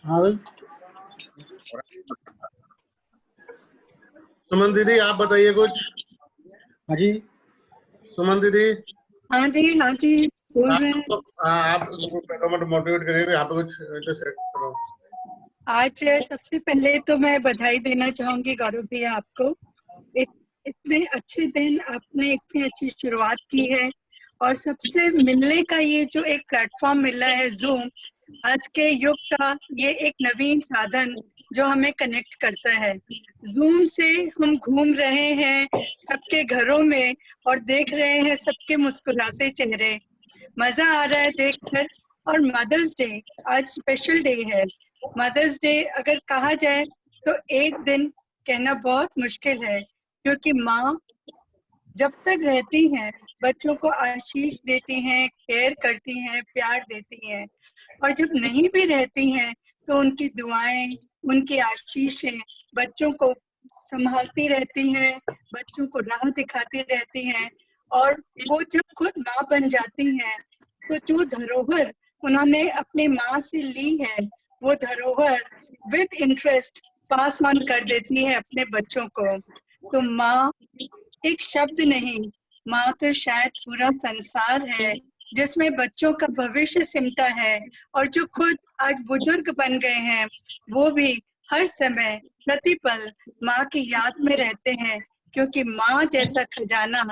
हाँ भाई। सुमन दीदी आप बताइए कुछ। हाँ जी। सुमन दीदी हाँ जी बोल रहे हैं। आप मोटिवेट करिए, यहाँ पे कुछ सेट करो। आज सबसे पहले तो मैं बधाई देना चाहूंगी गौरव भैया आपको। इतने अच्छे दिन आपने इतनी अच्छी शुरुआत की है, और सबसे मिलने का ये जो एक प्लेटफॉर्म मिला है जूम, आज के युग का ये एक नवीन साधन जो हमें कनेक्ट करता है। जूम से हम घूम रहे हैं सबके घरों में और देख रहे हैं सबके मुस्कुराते चेहरे। मजा आ रहा है देखकर। और मदर्स डे आज स्पेशल डे है। मदर्स डे अगर कहा जाए तो एक दिन कहना बहुत मुश्किल है, क्योंकि माँ जब तक रहती हैं बच्चों को आशीष देती हैं, केयर करती हैं, प्यार देती हैं, और जब नहीं भी रहती हैं तो उनकी दुआएं, उनकी आशीषें बच्चों को संभालती रहती हैं, बच्चों को राह दिखाती रहती हैं। और वो जब खुद माँ बन जाती हैं तो जो धरोहर उन्होंने अपनी माँ से ली है, वो धरोहर विद इंटरेस्ट पास ऑन कर देती है अपने बच्चों को। तो माँ एक शब्द नहीं, माँ तो शायद पूरा संसार है जिसमें बच्चों का भविष्य सिमटा है। और जो खुद आज बुजुर्ग बन गए हैं वो भी हर समय प्रतिपल माँ की याद में रहते हैं, क्योंकि माँ जैसा खजाना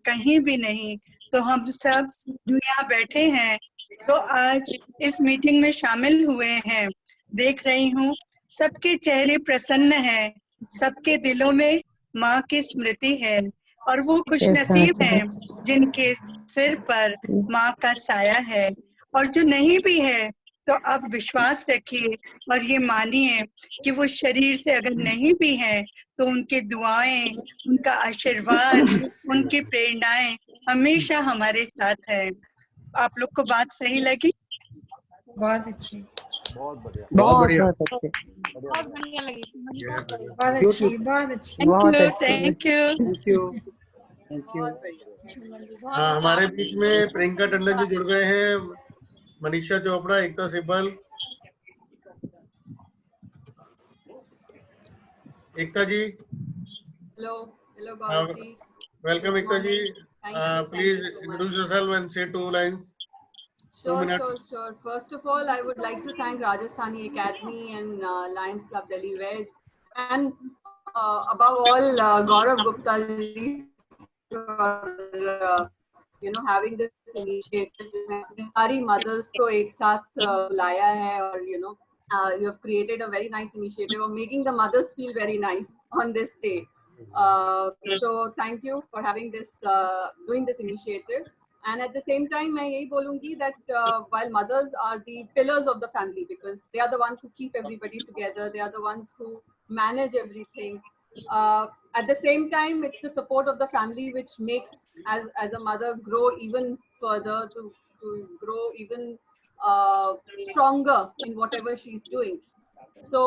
कहीं भी नहीं। तो हम सब जो यहाँ बैठे हैं तो आज इस मीटिंग में शामिल हुए हैं, देख रही हूँ सबके चेहरे प्रसन्न हैं, सबके दिलों में माँ की स्मृति है, और वो खुशनसीब हैं जिनके सिर पर माँ का साया है। और जो नहीं भी है तो आप विश्वास रखिए और ये मानिए कि वो शरीर से अगर नहीं भी है तो उनकी दुआएं, उनका आशीर्वाद, उनकी प्रेरणाएं हमेशा हमारे साथ है। आप लोग को बात सही लगी? बहुत अच्छी, बहुत बढ़िया, बहुत बढ़िया, बहुत बढ़िया लगी, बहुत अच्छी, बहुत अच्छी। Thank you. हाँ, हमारे बीच में प्रियंका टंडन जी जुड़ गए हैं, Manisha Chopra, Ekta Sibal. Ekta ji, hello Gaurav ji, welcome Ekta ji. Please introduce yourself and say 2 lines. Sure. First of all, I would like to thank Rajasthani Academy and Lions Club Delhi Veg, and above all Gaurav Gupta ji for having this initiative. सारी mothers को एक साथ लाया है, और you have created a very nice initiative of making the mothers feel very nice on this day. So thank you for having this, doing this initiative. And at the same time, मैं यही बोलूँगी that while mothers are the pillars of the family, because they are the ones who keep everybody together, they are the ones who manage everything. At the same time, it's the support of the family which makes as a mother grow even further, to grow even stronger in whatever she's doing. So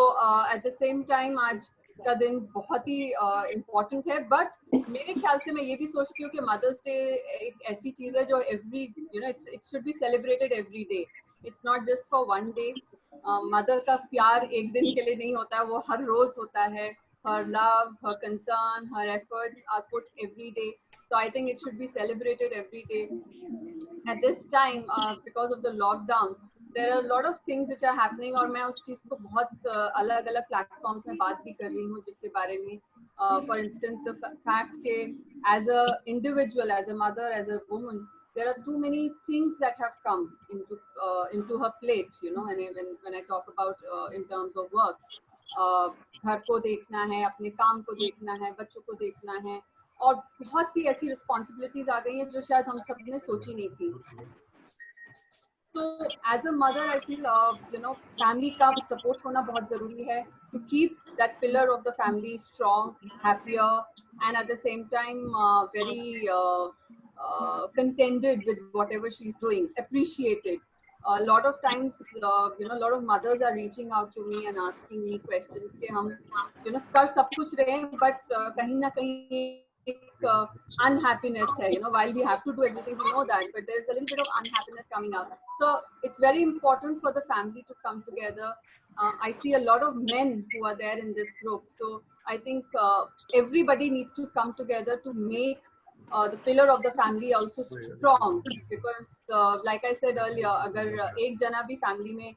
at the same time, आज का दिन बहुत ही important है, but मेरे ख्याल से मैं ये भी सोचती हूँ कि मदर्स डे एक ऐसी चीज है जो every it should be celebrated every day. It's not just for one day. Mother का प्यार एक दिन के लिए नहीं होता है, वो हर रोज होता है. her love, her concern, her efforts are put every day. So I think it should be celebrated every day. At this time, because of the lockdown, there are a lot of things which are happening, और मैं उस चीज को बहुत अलग अलग platforms में बात भी कर रही हूँ जिसके बारे में, for instance the fact that as a individual, as a mother, as a woman, there are too many things that have come into her plate, and when I talk about in terms of work, घर को देखना है, अपने काम को देखना है, बच्चों को देखना है, और बहुत सी ऐसी रिस्पॉन्सिबिलिटीज आ गई हैं जो शायद हम सब ने सोची नहीं थी. तो as a mother I feel family का सपोर्ट होना बहुत जरूरी है, to keep that pillar of the family strong, happier, and at the same time very contented with whatever she's doing, appreciated. A lot of times, a lot of mothers are reaching out to me and asking me questions कि हम कर सब कुछ रहे हैं, but कहीं ना कहीं unhappiness hai, while we have to do everything, we know that, but there's a little bit of unhappiness coming up. So it's very important for the family to come together. I see a lot of men who are there in this group, so I think everybody needs to come together to make the pillar of the family also strong, because like I said earlier, agar ek jana bhi family mein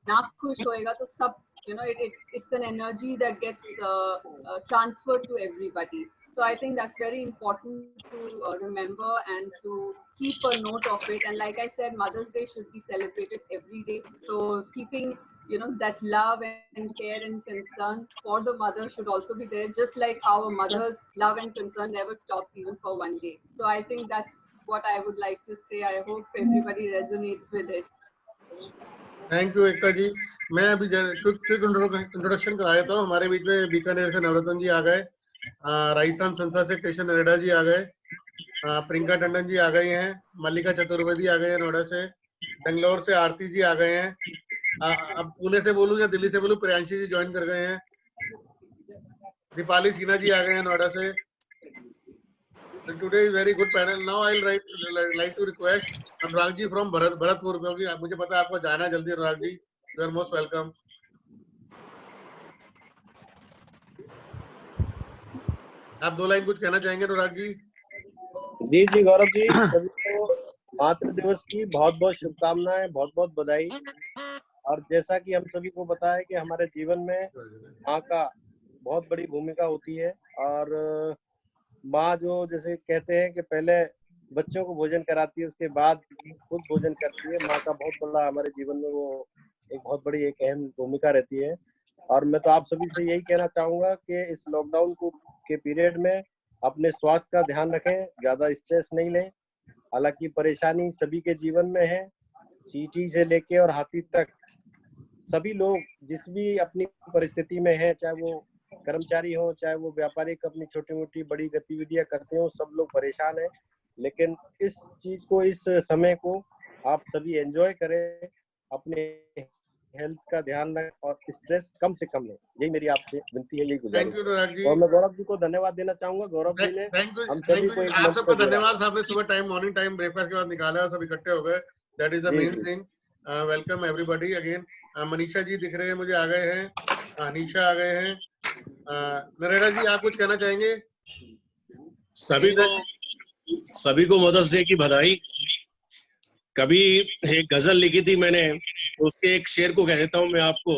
na khush hoega to sab, it's an energy that gets transferred to everybody. So I think that's very important to remember and to keep a note of it. And like I said, Mother's Day should be celebrated every day. So keeping that love and care and concern for the mother should also be there, just like how a mother's love and concern never stops even for one day. So I think that's what I would like to say. I hope everybody resonates with it. Thank you Ekta ji. मैं अभी quick introduction करा देता हूँ. हमारे बीच में बीकानेर से नवरत्न जी आ गए, राजस्थान संस्था से कृष्ण नरेडा जी आ गए, प्रियंका टंडन जी आ गई हैं, मल्लिका चतुर्वेदी आ गए हैं नोएडा से, बेंगलोर से आरती जी आ गए हैं, अब पुणे से बोलूं या दिल्ली से बोलूं, प्रियांशी जी ज्वाइन कर गए हैं, दीपाली सिन्हा जी आ गए हैं नोएडा से. Today is very good panel. Now I'll like to request Anurag ji from Bharatpur, क्योंकि मुझे पता है आपको जाना है जल्दी. Anurag ji, you are most welcome. आप दो लाइन कुछ कहना चाहेंगे अनुराग जी? जी जी गौरव जी, सभी को मातृ दिवस की बहुत बहुत शुभकामनाएं, बहुत बहुत बधाई. और जैसा कि हम सभी को पता है कि हमारे जीवन में माँ का बहुत बड़ी भूमिका होती है, और माँ जो जैसे कहते हैं कि पहले बच्चों को भोजन कराती है, उसके बाद खुद भोजन करती है. माँ का बहुत बड़ा हमारे जीवन में वो एक बहुत बड़ी एक अहम भूमिका रहती है. और मैं तो आप सभी से यही कहना चाहूंगा कि इस लॉकडाउन के पीरियड में अपने स्वास्थ्य का ध्यान रखें, ज्यादा स्ट्रेस नहीं लें. हालांकि परेशानी सभी के जीवन में है, चींटी से लेके और हाथी तक सभी लोग जिस भी अपनी परिस्थिति में है, चाहे वो कर्मचारी हो, चाहे वो व्यापारिक अपनी छोटी मोटी बड़ी गतिविधियां करते हो, सब लोग परेशान हैं. लेकिन इस चीज को, इस समय को आप सभी एंजॉय करें, अपने हेल्थ का ध्यान रखें और स्ट्रेस कम से कम लें. यही मेरी आपसे विनती है, यही गुजारिश है. और मैं गौरव जी को धन्यवाद देना चाहूंगा. गौरव जी ने हम सभी को आप सबका धन्यवाद. आपने सुबह टाइम, मॉर्निंग टाइम ब्रेकफास्ट के बाद निकाला और सब इकट्ठे हो गए. That is the main thing. Welcome everybody again. Manisha ji दिख रहे हैं मुझे, आ गए हैं. अनीशा आ गए हैं. नरेडा जी, आप कुछ कहना चाहेंगे? सभी को मदर्स डे की बधाई. कभी एक गजल लिखी थी मैंने, उसके एक शेर को कह देता हूं मैं आपको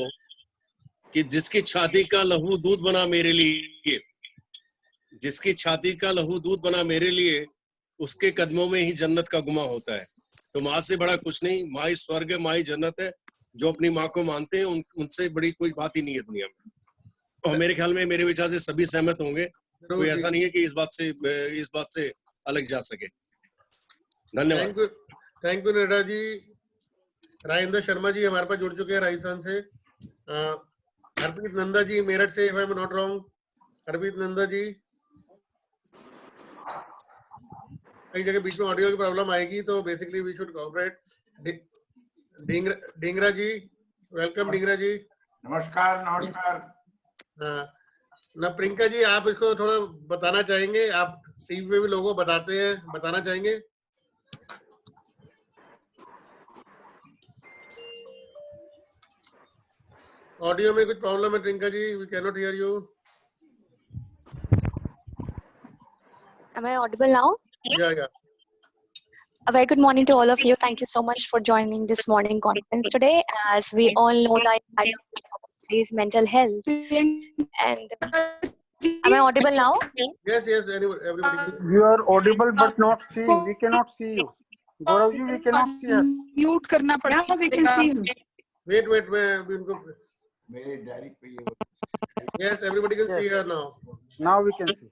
कि जिसकी छाती का लहू दूध बना मेरे लिए, जिसकी छाती का लहू दूध बना मेरे लिए, उसके कदमों में ही जन्नत का गुमा होता है. तो माँ से बड़ा कुछ नहीं. माँ ही स्वर्ग है, माँ ही जन्नत है. जो अपनी माँ को मानते हैं उनसे बड़ी कोई बात ही नहीं है दुनिया में. और मेरे ख्याल में, मेरे विचार से सभी सहमत होंगे. कोई ऐसा नहीं है कि इस बात से अलग जा सके. धन्यवाद. थैंक यू नरेडा जी. राजेंद्र शर्मा जी हमारे पास जुड़ चुके हैं राजस्थान से. हरप्रीत नंदा जी मेरठ से, if I am not wrong. Harpreet Nanda ji, कई जगह बीच में ऑडियो की प्रॉब्लम आएगी, तो basically we should cooperate. Dhingra ji, welcome. Dhingra ji, नमस्कार. ना प्रियंका जी, आप इसको थोड़ा बताना चाहेंगे? आप टीवी में भी लोगों को बताते हैं, बताना चाहेंगे? ऑडियो में कुछ प्रॉब्लम है Priyanka ji, we can not hear you. Am I audible now? Yeah. A very good morning to all of you. Thank you so much for joining this morning conference today. As we all know, the title of this topic is mental health. And am I audible now? Yes, everybody. You are audible but not seen. We cannot see you. Gaurav ji, we cannot see her. Mute करना पड़ेगा. Yeah, we can see you. Wait, मैं अभी उनको. मेरे diary पे ये. Yes, everybody can see her now. Now we can see.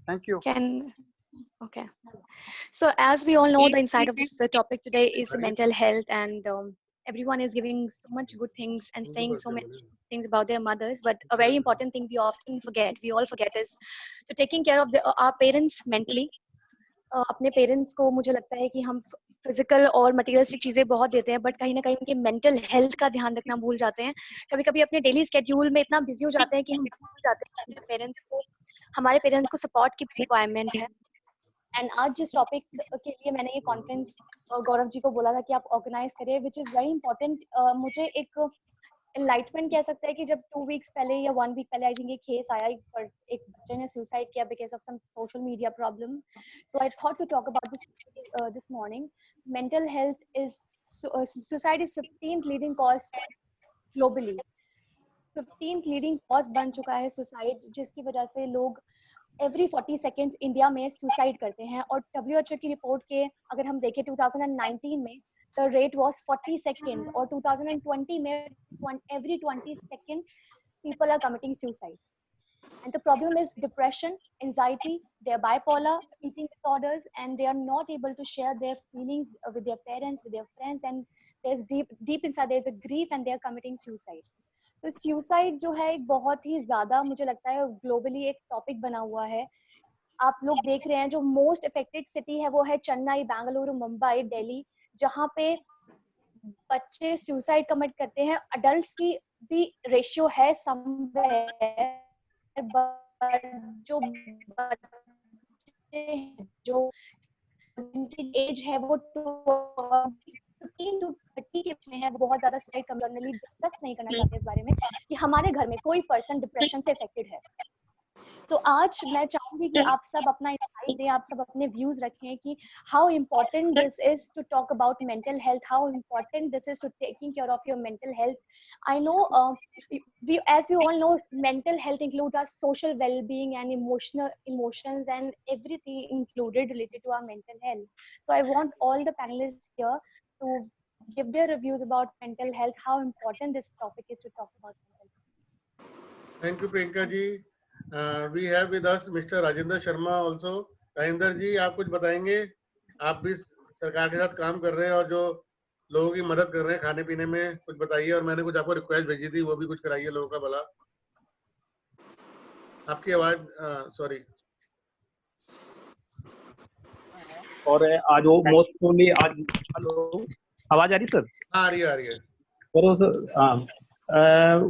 Thank you. Okay. So as we all know, the inside of this topic today is mental health, and everyone is giving so much good things and saying so many things about their mothers. But a very important thing we often forget, we all forget, is to taking care of our parents mentally. अपने parents को मुझे लगता है कि हम physical और materialistic चीजें बहुत देते हैं, बट कहीं ना कहीं उनके मेंटल हेल्थ का ध्यान रखना भूल जाते हैं. कभी कभी अपने डेली स्केड्यूल में इतना बिजी हो जाते हैं कि हम भूल जाते हैं कि अपने पेरेंट्स को हमारे पेरेंट्स को सपोर्ट की रिक्वायरमेंट है। एंड आज जिस टॉपिक के लिए मैंने ये कॉन्फ्रेंस गौरव जी को बोला था कि आप ऑर्गेनाइज करिए, विच इज़ वेरी इंपॉर्टेंट, मुझे एक एनलाइटमेंट कह सकता है कि जब 2 वीक्स पहले या 1 वीक पहले आई थिंक एक केस आया, एक बच्चे ने सुसाइड किया because of some social media problem. So I thought to talk about this morning. Mental health is, suicide is 15th leading cause globally. 15th leading cause बन चुका है सुसाइड, जिसकी वजह से लोग एवरी 40 सेकेंड्स इंडिया में suicide करते हैं। और WHO की रिपोर्ट के अगर हम देखें 2019 में the rate was 42nd, और 2020 में every 20 second people are committing suicide. And the problem is depression, anxiety, they are bipolar, eating disorders, and they are not able to share their feelings with their parents, with their friends, and there's deep inside there's a grief and they are committing suicide. तो suicide जो है एक बहुत ही ज्यादा मुझे लगता है globally एक टॉपिक बना हुआ है। आप लोग देख रहे हैं जो मोस्ट अफेक्टेड सिटी है वो है चेन्नई, बेंगलुरु, मुंबई, दिल्ली, जहाँ पे बच्चे सुसाइड कमिट करते हैं। अडल्ट्स की भी रेशियो है समवेयर, बट जो बच्चे जो जिनकी एज है वो 15 to 30 के बीच में है, वो बहुत ज्यादा सुसाइड कम्युनली डिस्कस नहीं करना चाहते इस बारे में कि हमारे घर में कोई पर्सन डिप्रेशन से अफेक्टेड है। तो आज मैं चाहूंगी कि आप सब अपना इनसाइट दें, आप सब अपने व्यूज रखें कि how important this is to talk about mental health, how important this is to taking care of your mental health. I know as we all know, mental health includes our social well-being and emotions and everything included related to our mental health. So I want all the panelists here to give their reviews about mental health, how important this topic is to talk about mental health. Thank you, Priyanka ji. We have with us Mr. Rajendra Sharma also. Rajendra ji, आप कुछ बताएंगे? आप भी सरकार के साथ काम कर रहे हैं और जो लोगों की मदद कर रहे हैं खाने पीने में, कुछ बताइए। और मैंने कुछ आपको रिक्वेस्ट भेजी थी, वो भी कुछ कराइए लोगों का भला। आपकी आवाज सॉरी। और आज वो मोस्ट प्रोबेबली आज, हेलो आवाज आ रही सर? आ रही है। और सर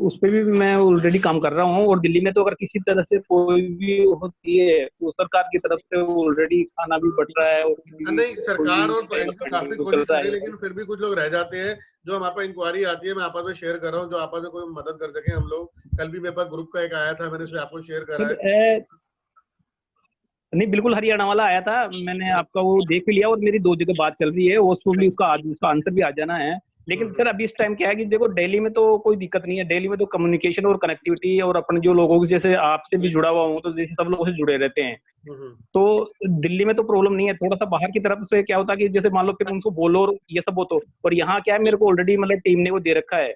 उस पर भी मैं ऑलरेडी काम कर रहा हूँ। और दिल्ली में तो अगर किसी तरह से कोई भी होती है तो सरकार की तरफ से ऑलरेडी खाना भी बढ़ रहा है। और नहीं, सरकार और काफी कोशिश कर रही है, लेकिन फिर भी कुछ लोग रह जाते हैं। जो हमारे पास इंक्वायरी आती है, मैं आपस में शेयर कर रहा हूँ, जो आपस में कोई मदद कर सके हम लोग। कल भी मेरे पास ग्रुप का एक आया था, मैंने इसे आपको शेयर करा है। नहीं, बिल्कुल हरियाणा वाला आया था, मैंने आपका वो देख भी लिया और मेरी 2 जगह बात चल रही है, उसका आंसर भी आ जाना है। लेकिन सर अभी इस टाइम क्या है कि देखो दिल्ली में तो कोई दिक्कत नहीं है, दिल्ली में तो कम्युनिकेशन और कनेक्टिविटी और अपने जो लोगों से, जैसे आपसे भी जुड़ा हुआ हूँ तो जैसे सब लोगों से जुड़े रहते हैं, तो दिल्ली में तो प्रॉब्लम नहीं है। थोड़ा सा बाहर की तरफ से क्या होता है कि जैसे मान लो फिर उनको बोलो और ये सब हो तो, और यहाँ क्या है मेरे को ऑलरेडी मतलब टीम ने वो दे रखा है,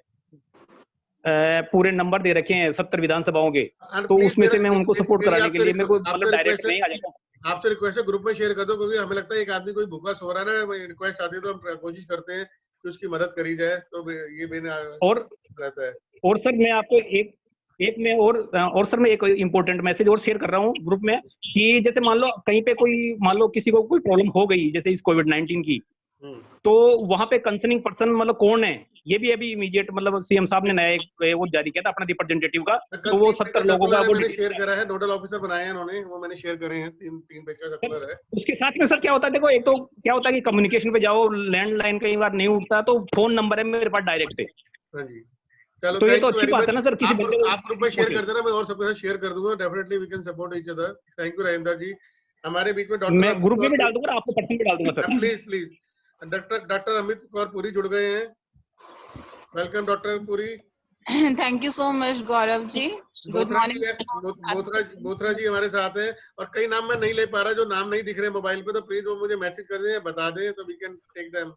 पूरे नंबर दे रखे हैं 70 विधानसभाओं के, तो उसमें से मैं उनको सपोर्ट कराने के लिए मेरे को मतलब डायरेक्ट नहीं आ जाएगा। आपसे रिक्वेस्ट है ग्रुप में शेयर कर दो, क्योंकि हमें लगता है एक आदमी कोई भूखा सो रहा है ना, रिक्वेस्ट आती है तो हम कोशिश करते हैं कि उसकी मदद करी जाए। तो ये मैंने और रहता है। और सर मैं आपको और सर मैं एक इम्पोर्टेंट मैसेज और शेयर कर रहा हूँ ग्रुप में कि जैसे मान लो कहीं पे कोई, मान लो किसी को कोई प्रॉब्लम हो गई जैसे इस कोविड-19 की, तो वहां पे कंसर्निंग पर्सन मतलब कौन है, ये भी अभी इमीडिएट मतलब सीएम साहब ने नया एक वो जारी किया था अपना रिप्रेजेंटेटिव का, तो वो 70 लोगों का वो शेयर करा है, नोडल ऑफिसर बनाए हैं उन्होंने, वो मैंने शेयर करे हैं। 3 पेज का सर्कुलर है। उसके साथ में सर क्या होता है, देखो एक तो क्या होता है कि कम्युनिकेशन पे जाओ, लैंडलाइन कई बार नहीं उठता, तो फोन नंबर है मेरे पास डायरेक्ट है। हाँ जी, चलो तो ये तो अच्छी बात है ना सर। किसी बंदे को आप ग्रुप में शेयर कर देना, मैं और सबके साथ शेयर कर दूंगा। Definitely we can support each other. Thank you Rajendra ji. हमारे बीच में डॉक्टर, मैं ग्रुप में भी डाल दूंगा, आपको पर्सनल भी डाल दूंगा sir. Please doctor Amit Kaur Puri जुड़ गए हैं। Welcome doctor Puri. Thank you so much Gaurav ji. Good morning. Bothra ji हमारे साथ हैं, और कई नाम मैं नहीं ले पा रहा, जो नाम नहीं दिख रहे मोबाइल पे, तो प्लीज वो मुझे मैसेज कर दें, बता दें, तो we can take them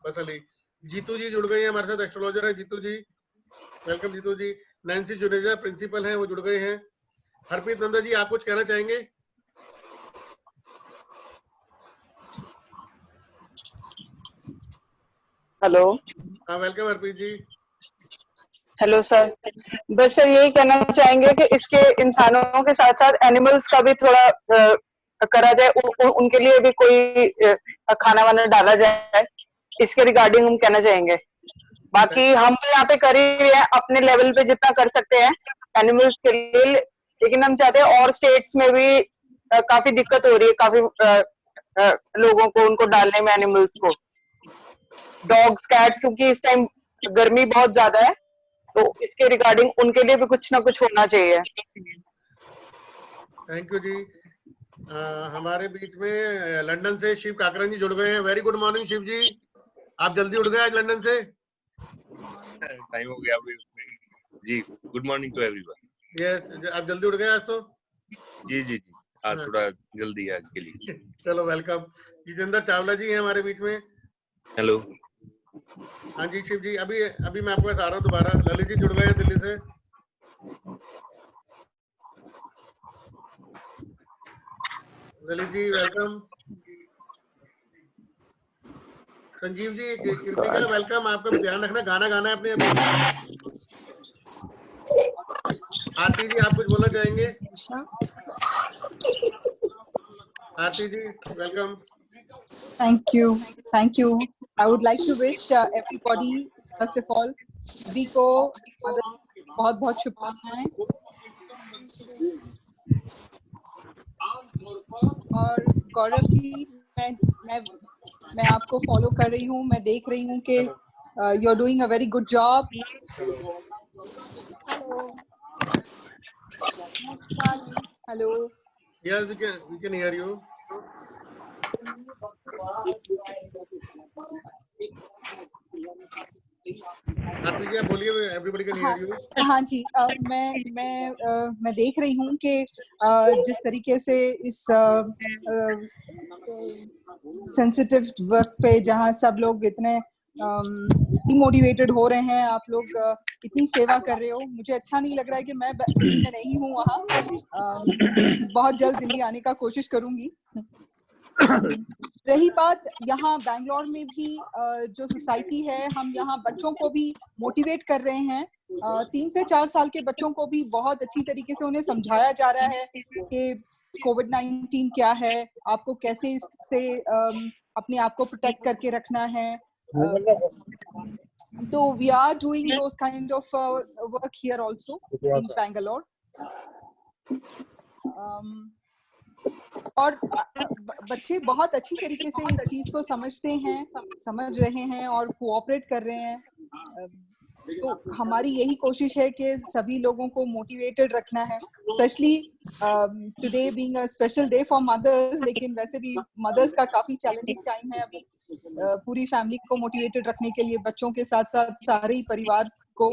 personally. Jitu ji जुड़ गए हैं हमारे साथ, एस्ट्रोलॉजर है Jitu ji. Welcome Jitu ji. Nancy Juneja principal हैं, वो जुड़ गए हैं। हरप्रीत नंदा जी, आप कुछ कहना चाहेंगे? हेलो। हाँ, welcome Harpreet ji. Hello sir. बस सर यही कहना चाहेंगे कि इसके इंसानों के साथ साथ एनिमल्स का भी थोड़ा करा जाए, उनके लिए भी कोई खाना वाना डाला जाए, इसके रिगार्डिंग हम कहना चाहेंगे। बाकी हम तो यहाँ पे कर ही रहे हैं अपने लेवल पे जितना कर सकते हैं एनिमल्स के लिए, लेकिन हम चाहते हैं और स्टेट्स में भी काफी दिक्कत हो रही है काफी लोगों को उनको डालने में, एनिमल्स को, डॉग्स कैट्स, क्योंकि इस टाइम गर्मी बहुत ज्यादा है, तो इसके रिगार्डिंग उनके लिए भी कुछ ना कुछ होना चाहिए। थैंक यू जी। हमारे बीच में लंदन से शिव काकरन जी जुड़ गए हैं। वेरी गुड मॉर्निंग शिव जी, आप जल्दी उठ गए आज लंदन से? टाइम हो गया अभी जी। Good morning to everyone. Yes, आप जल्दी उठ गए आज तो? जी जी जी, आज थोड़ा जल्दी है आज के लिए। चलो वेलकम। जितेंद्र चावला जी हैं हमारे बीच में। हेलो। हाँ जी शिव जी, अभी मैं आपके पास आ रहा हूँ दोबारा। ललित जी जुड़ गए हैं दिल्ली से। ललित जी वेलकम। संजीव जी, कृतिका वेलकम। आपका भी ध्यान रखना, गाना गाना है अपने अभी। आरती जी आप कुछ बोलना चाहेंगे? आरती जी welcome. Thank you. Thank you. I would like to wish everybody, first of all, सभी को बहुत बहुत शुभकामनाएं। और गौरव जी, मैं आपको फॉलो कर रही हूँ, मैं देख रही हूँ कि you are doing a very good job. Hello. Yes, we can hear you. Aarti ji आप बोलिए, everybody can hear you. हाँ जी, मैं देख रही हूँ कि जिस तरीके से इस सेंसिटिव वर्क पे जहाँ सब लोग इतने डिमोटिवेटेड हो रहे हैं, आप लोग इतनी सेवा कर रहे हो। मुझे अच्छा नहीं लग रहा है कि मैं दिल्ली में नहीं हूँ वहाँ। बहुत जल्द दिल्ली आने का कोशिश करूंगी। रही बात यहाँ बैंगलोर में भी जो सोसाइटी है, हम यहाँ बच्चों को भी मोटिवेट कर रहे हैं। 3 से 4 साल के बच्चों को भी बहुत अच्छी तरीके से उन्हें समझाया जा रहा है कि कोविड-19 क्या है, आपको कैसे इससे अपने आप को प्रोटेक्ट करके रखना है। तो we are doing those kind of work here also in Bangalore. और बच्चे बहुत अच्छी तरीके से इस चीज को समझते हैं, समझ रहे हैं और कोऑपरेट कर रहे हैं। तो हमारी यही कोशिश है कि सभी लोगों को मोटिवेटेड रखना है, specially today being a special day for mothers. लेकिन वैसे भी मदर्स का काफी चैलेंजिंग टाइम है अभी, पूरी फैमिली को मोटिवेटेड रखने के लिए, बच्चों के साथ साथ सारे ही परिवार को।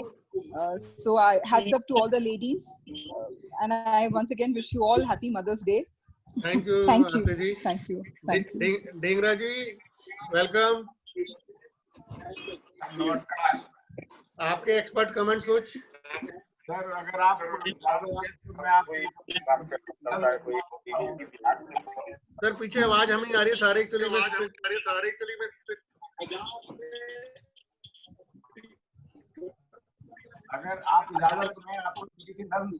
So I hats up to all the ladies, and I once again wish you all happy Mother's Day. Thank you. Thank you. जी. Thank you. Thank you. Dhingra ji welcome. नमस्कार। आपके एक्सपर्ट कमेंट्स कुछ? सर अगर आप मैं आप सर पीछे आवाज हमें आ रही है सारे एक्चुअली में। अगर आप इजाजत दें आपको किसी नज़्म।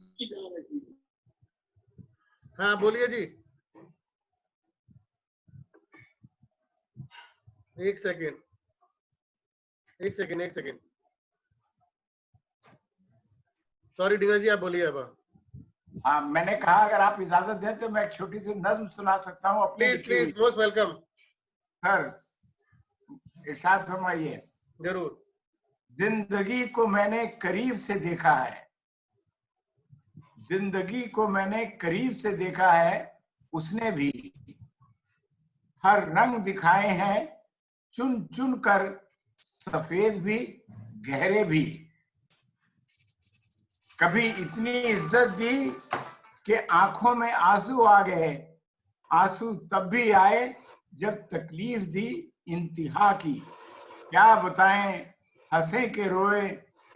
हाँ बोलिए जी। एक सेकेंड। सॉरी डिंगा जी आप बोलिए अब। हाँ मैंने कहा अगर आप इजाजत दें तो मैं एक छोटी सी नज्म सुना सकता हूँ अपने। Please most welcome. सर इरशाद फरमाइए। जरूर। जिंदगी को मैंने करीब से देखा है, जिंदगी को मैंने करीब से देखा है, उसने भी हर रंग दिखाए हैं, चुन चुन कर, सफेद भी गहरे भी। कभी इतनी इज्जत दी कि आंखों में आंसू आ गए, आंसू तब भी आए जब तकलीफ दी इंतहा की। क्या बताएं हंसे के रोए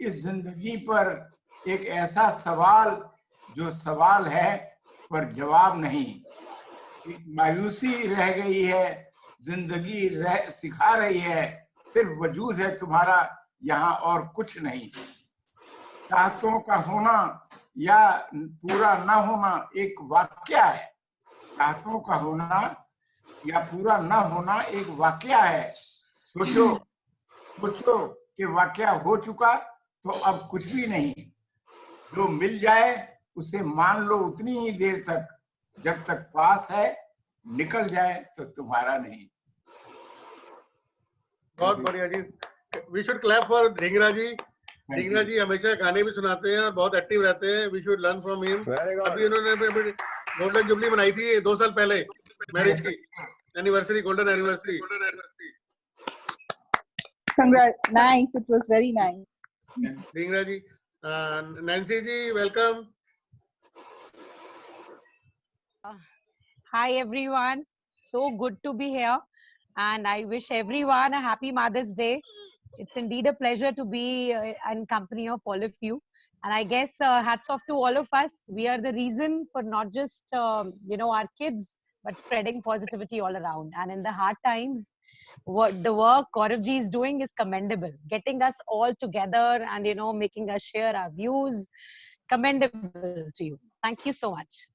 इस जिंदगी पर, एक ऐसा सवाल जो सवाल है पर जवाब नहीं। मायूसी रह गई है, जिंदगी सिखा रही है, सिर्फ वजूद है तुम्हारा यहाँ और कुछ नहीं। चाहतों का होना या पूरा ना होना एक वाकया है, चाहतों का होना या पूरा ना होना एक वाकया है। सोचो कि वाकया हो चुका तो अब कुछ भी नहीं, जो मिल जाए उसे मान लो उतनी ही देर तक जब तक पास है, निकल जाए तो तुम्हारा नहीं। बहुत बढ़िया जी। We should clap for Dhingra ji. Dhingra ji हमेशा गाने भी सुनाते हैं और बहुत एक्टिव रहते हैं। We should learn from him. अभी उन्होंने गोल्डन जुबली मनाई थी 2 साल पहले, मैरिज की anniversary, golden anniversary. Congrats. Nice. It was very nice. Dhingra ji. Nancy ji welcome. Hi everyone, so good to be here and I wish everyone a happy Mother's Day. It's indeed a pleasure to be in company of all of you, and I guess hats off to all of us. We are the reason for not just our kids but spreading positivity all around, and in the hard times what the work Gaurav ji is doing is commendable, getting us all together and making us share our views. Commendable to you. Thank you so much.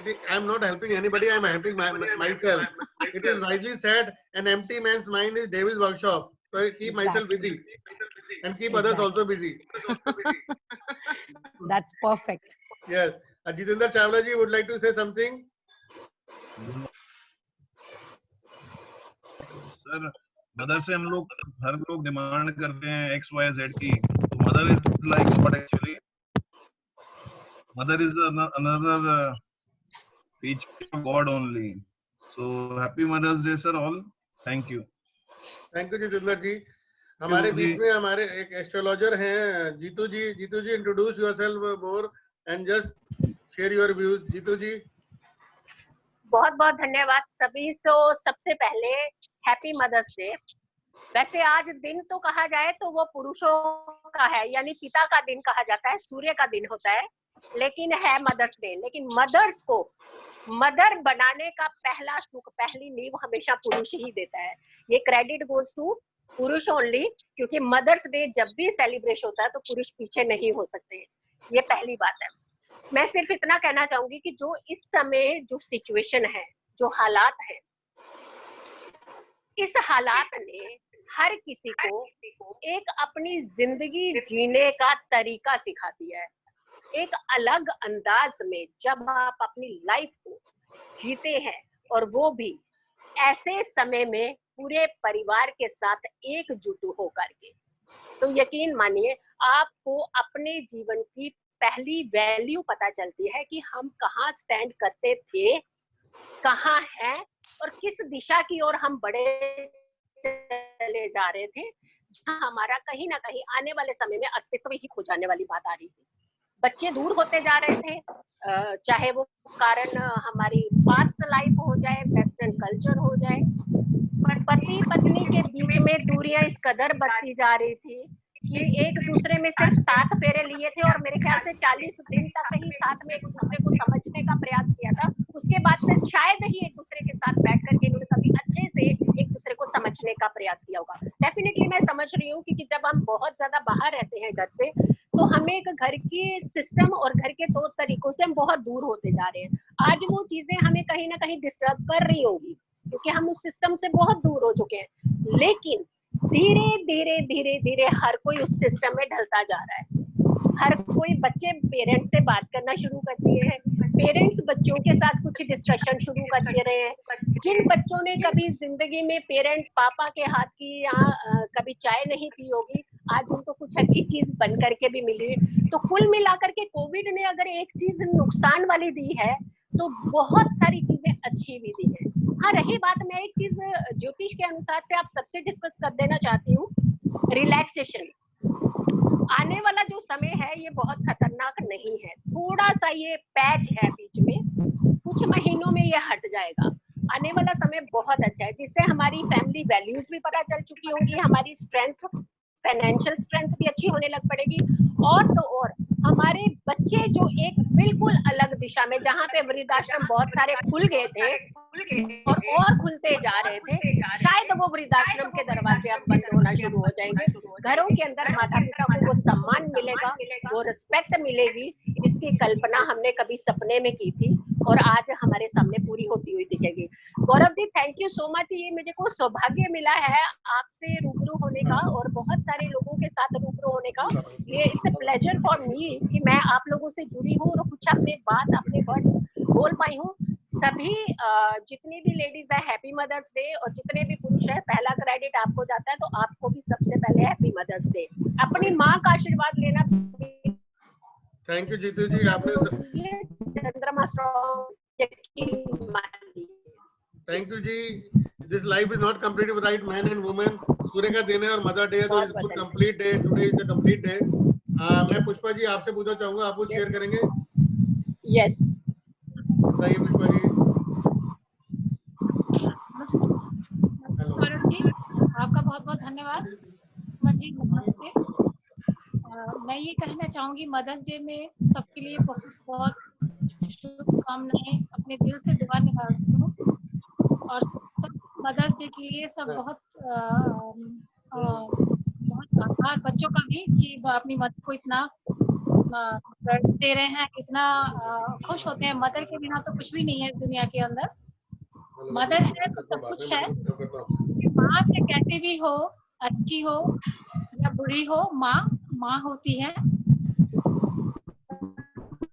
I am not helping anybody. I am helping myself. It is wisely said, an empty man's mind is devil's workshop. So I keep myself busy and keep others also busy. That's perfect. Yes. Jitendra Chawla ji would like to say something. Sir, mother से हम लोग हर लोग demand करते हैं X, Y, Z की, तो mother is like what actually mother is another teacher of God only. So happy Mother's Day, sir. All. Thank you. Thank you, Jitendra ji. हमारे बीच में हमारे एक एस्ट्रोलॉजर हैं Jitu ji. Jitu ji, introduce yourself more and just share your views. Jitu ji. बहुत बहुत धन्यवाद सभी। सबसे पहले हैप्पी मदर्स डे। वैसे आज दिन तो कहा जाए तो वो पुरुषों का है, यानी पिता का दिन कहा जाता है, सूर्य का दिन होता है, लेकिन है मदर्स डे। लेकिन मदर्स को मदर बनाने का पहला सुख, पहली नींव हमेशा पुरुष ही देता है। ये क्रेडिट गोज टू पुरुष ओनली, क्योंकि मदर्स डे जब भी सेलिब्रेट होता है तो पुरुष पीछे नहीं हो सकते। ये पहली बात है। मैं सिर्फ इतना कहना चाहूंगी कि जो इस समय जो सिचुएशन है, जो हालात है, इस हालात ने हर किसी को एक अपनी जिंदगी जीने का तरीका सिखा दिया है। एक अलग अंदाज में जब आप अपनी लाइफ को जीते हैं, और वो भी ऐसे समय में पूरे परिवार के साथ एकजुट होकर के, तो यकीन मानिए आपको अपने जीवन की पहली वैल्यू पता चलती है कि हम कहाँ स्टैंड करते थे, कहाँ हैं और किस दिशा की ओर हम बढ़े चले जा रहे थे, जहाँ हमारा कहीं ना कहीं आने वाले समय में अस्तित्व ही खो जाने वाली बात आ रही थी। बच्चे दूर होते जा रहे थे, चाहे वो कारण हमारी पास्ट लाइफ हो जाए, वेस्टर्न कल्चर हो जाए, पर पति पत्नी के बीच में दूरियां इस कदर बढ़ती जा रही थी कि एक दूसरे में सिर्फ 7 फेरे लिए थे और मेरे ख्याल से 40 दिन तक ही साथ में एक दूसरे को समझने का प्रयास किया था। उसके बाद से शायद ही एक दूसरे के साथ बैठ करके इन्होंने कभी अच्छे से एक दूसरे को समझने का प्रयास किया होगा। डेफिनेटली मैं समझ रही हूँ कि जब हम बहुत ज्यादा बाहर रहते हैं घर से, तो हमें एक घर के सिस्टम और घर के तौर तरीकों से हम बहुत दूर होते जा रहे हैं। आज वो चीजें हमें कहीं ना कहीं डिस्टर्ब कर रही होगी, क्योंकि हम उस सिस्टम से बहुत दूर हो चुके हैं। लेकिन धीरे धीरे धीरे धीरे हर कोई उस सिस्टम में ढलता जा रहा है। हर कोई, बच्चे पेरेंट्स से बात करना शुरू कर दिए हैं, पेरेंट्स बच्चों के साथ कुछ डिस्कशन शुरू कर दे रहे हैं। जिन बच्चों ने कभी जिंदगी में पेरेंट पापा के हाथ की कभी चाय नहीं पी होगी, आज उनको कुछ अच्छी चीज बन करके भी मिली। तो कुल मिलाकर के कोविड ने अगर एक चीज नुकसान वाली दी है, तो बहुत सारी चीजें अच्छी भी दी है। हाँ, रही बात, मैं एक चीज ज्योतिष के अनुसार से आप सबसे डिस्कस कर देना चाहती हूँ, रिलैक्सेशन। आने वाला जो समय है ये बहुत खतरनाक नहीं है, थोड़ा सा ये पैच है बीच में, कुछ महीनों में ये हट जाएगा। आने वाला समय बहुत अच्छा है, जिससे हमारी फैमिली वैल्यूज भी पता चल चुकी होंगी, हमारी स्ट्रेंथ, फाइनेंशियल स्ट्रेंथ भी अच्छी होने लग पड़ेगी। और तो और हमारे बच्चे जो एक बिल्कुल अलग दिशा में, जहाँ पे वृद्धाश्रम बहुत सारे खुल गए थे और खुलते जा रहे थे, शायद वो वृद्धाश्रम के दरवाजे अब बंद होना शुरू हो जाएंगे। घरों के अंदर माता पिता को वो सम्मान मिलेगा, वो रिस्पेक्ट मिलेगी, जिसकी कल्पना हमने कभी सपने में की थी और आज हमारे सामने पूरी होती हुई दिखेगी। गौरव ji thank you so much. ये मुझे को सौभाग्य मिला है आपसे रूबरू होने का और बहुत सारे लोगों के साथ रूबरू होने का। ये it's a pleasure for me कि मैं आप लोगों से जुड़ी हूँ और कुछ अपने बात अपने वर्ड्स बोल पाई हूँ। सभी जितनी भी लेडीज है हैप्पी मदर्स डे, और जितने भी पुरुष है पहला क्रेडिट आपको जाता है, तो आपको भी सबसे पहले हैप्पी मदर्स डे। अपनी माँ का आशीर्वाद लेना। थैंक यू जीतू जी, आपने चंद्रमा थैंक यू जी। This life is not complete without man and women. सूर्य का दिन है और मदर डे है, तो it's good complete day. Today is a complete day. मैं पुष्पा जी आपसे पूछना चाहूंगा, आप कुछ शेयर करेंगे? यस बताइए पुष्पा जी। गौरव जी आपका बहुत बहुत धन्यवाद। जी नमस्ते। मैं ये कहना चाहूंगी मदर्स डे में सबके लिए बहुत बहुत शुभकामनाएं, अपने दिल से दुआ निकालती हूँ। और सब मदर्स डे के लिए सब बहुत आभार बच्चों का भी कि अपनी मदर को इतना दे रहे हैं, इतना खुश होते हैं। मदर के बिना तो कुछ भी नहीं है दुनिया के अंदर। मदर है तो सब कुछ है। माँ से कैसे भी हो, अच्छी हो या बुरी हो, माँ होती है।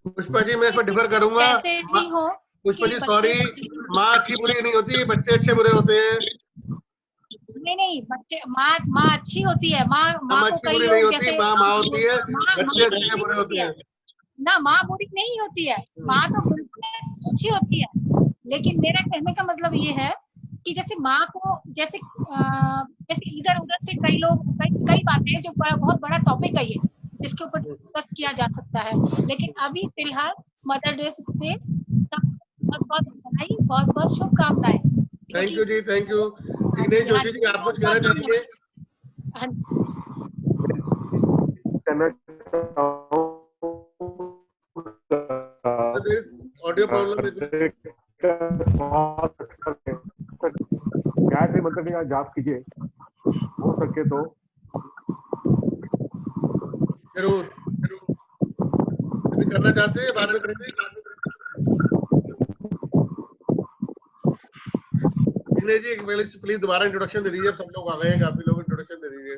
पुष्पा जी मैं इस पर डिफर करूंगा। कैसे भी हो पुष्पा जी सॉरी, माँ अच्छी बुरी नहीं होती, बच्चे अच्छे बुरे होते हैं। नहीं बच्चे माँ अच्छी होती है। माँ को कई बुरी नहीं होती, माँ होती है, बच्चे अच्छे बुरे होते हैं ना। माँ बुरी नहीं होती है, माँ तो बिल्कुल अच्छी होती है। लेकिन मेरा कहने का मतलब ये है कि जैसे माँ को जैसे इधर उधर से कई लोग कई बातें हैं जो बहुत बड़ा टॉपिक है ये, जिसके ऊपर डिस्कस किया जा सकता है। लेकिन अभी फिलहाल मदर डे पे बहुत बहुत बधाई, बहुत बहुत शुभकामनाएं। थैंक यू जी, थैंक यू। दिनेश जोशी जी आप कुछ कहना चाहेंगे? ऑडियो प्रॉब्लम गायत्री मंत्र का जाप कीजिए, हो सके तो। जरूर अभी करना चाहते हैं, बाद में करेंगे। दिनेश जी प्लीज दोबारा इंट्रोडक्शन दे दीजिए। अब सब लोग आ गए हैं, काफी लोग, इंट्रोडक्शन दे दीजिए।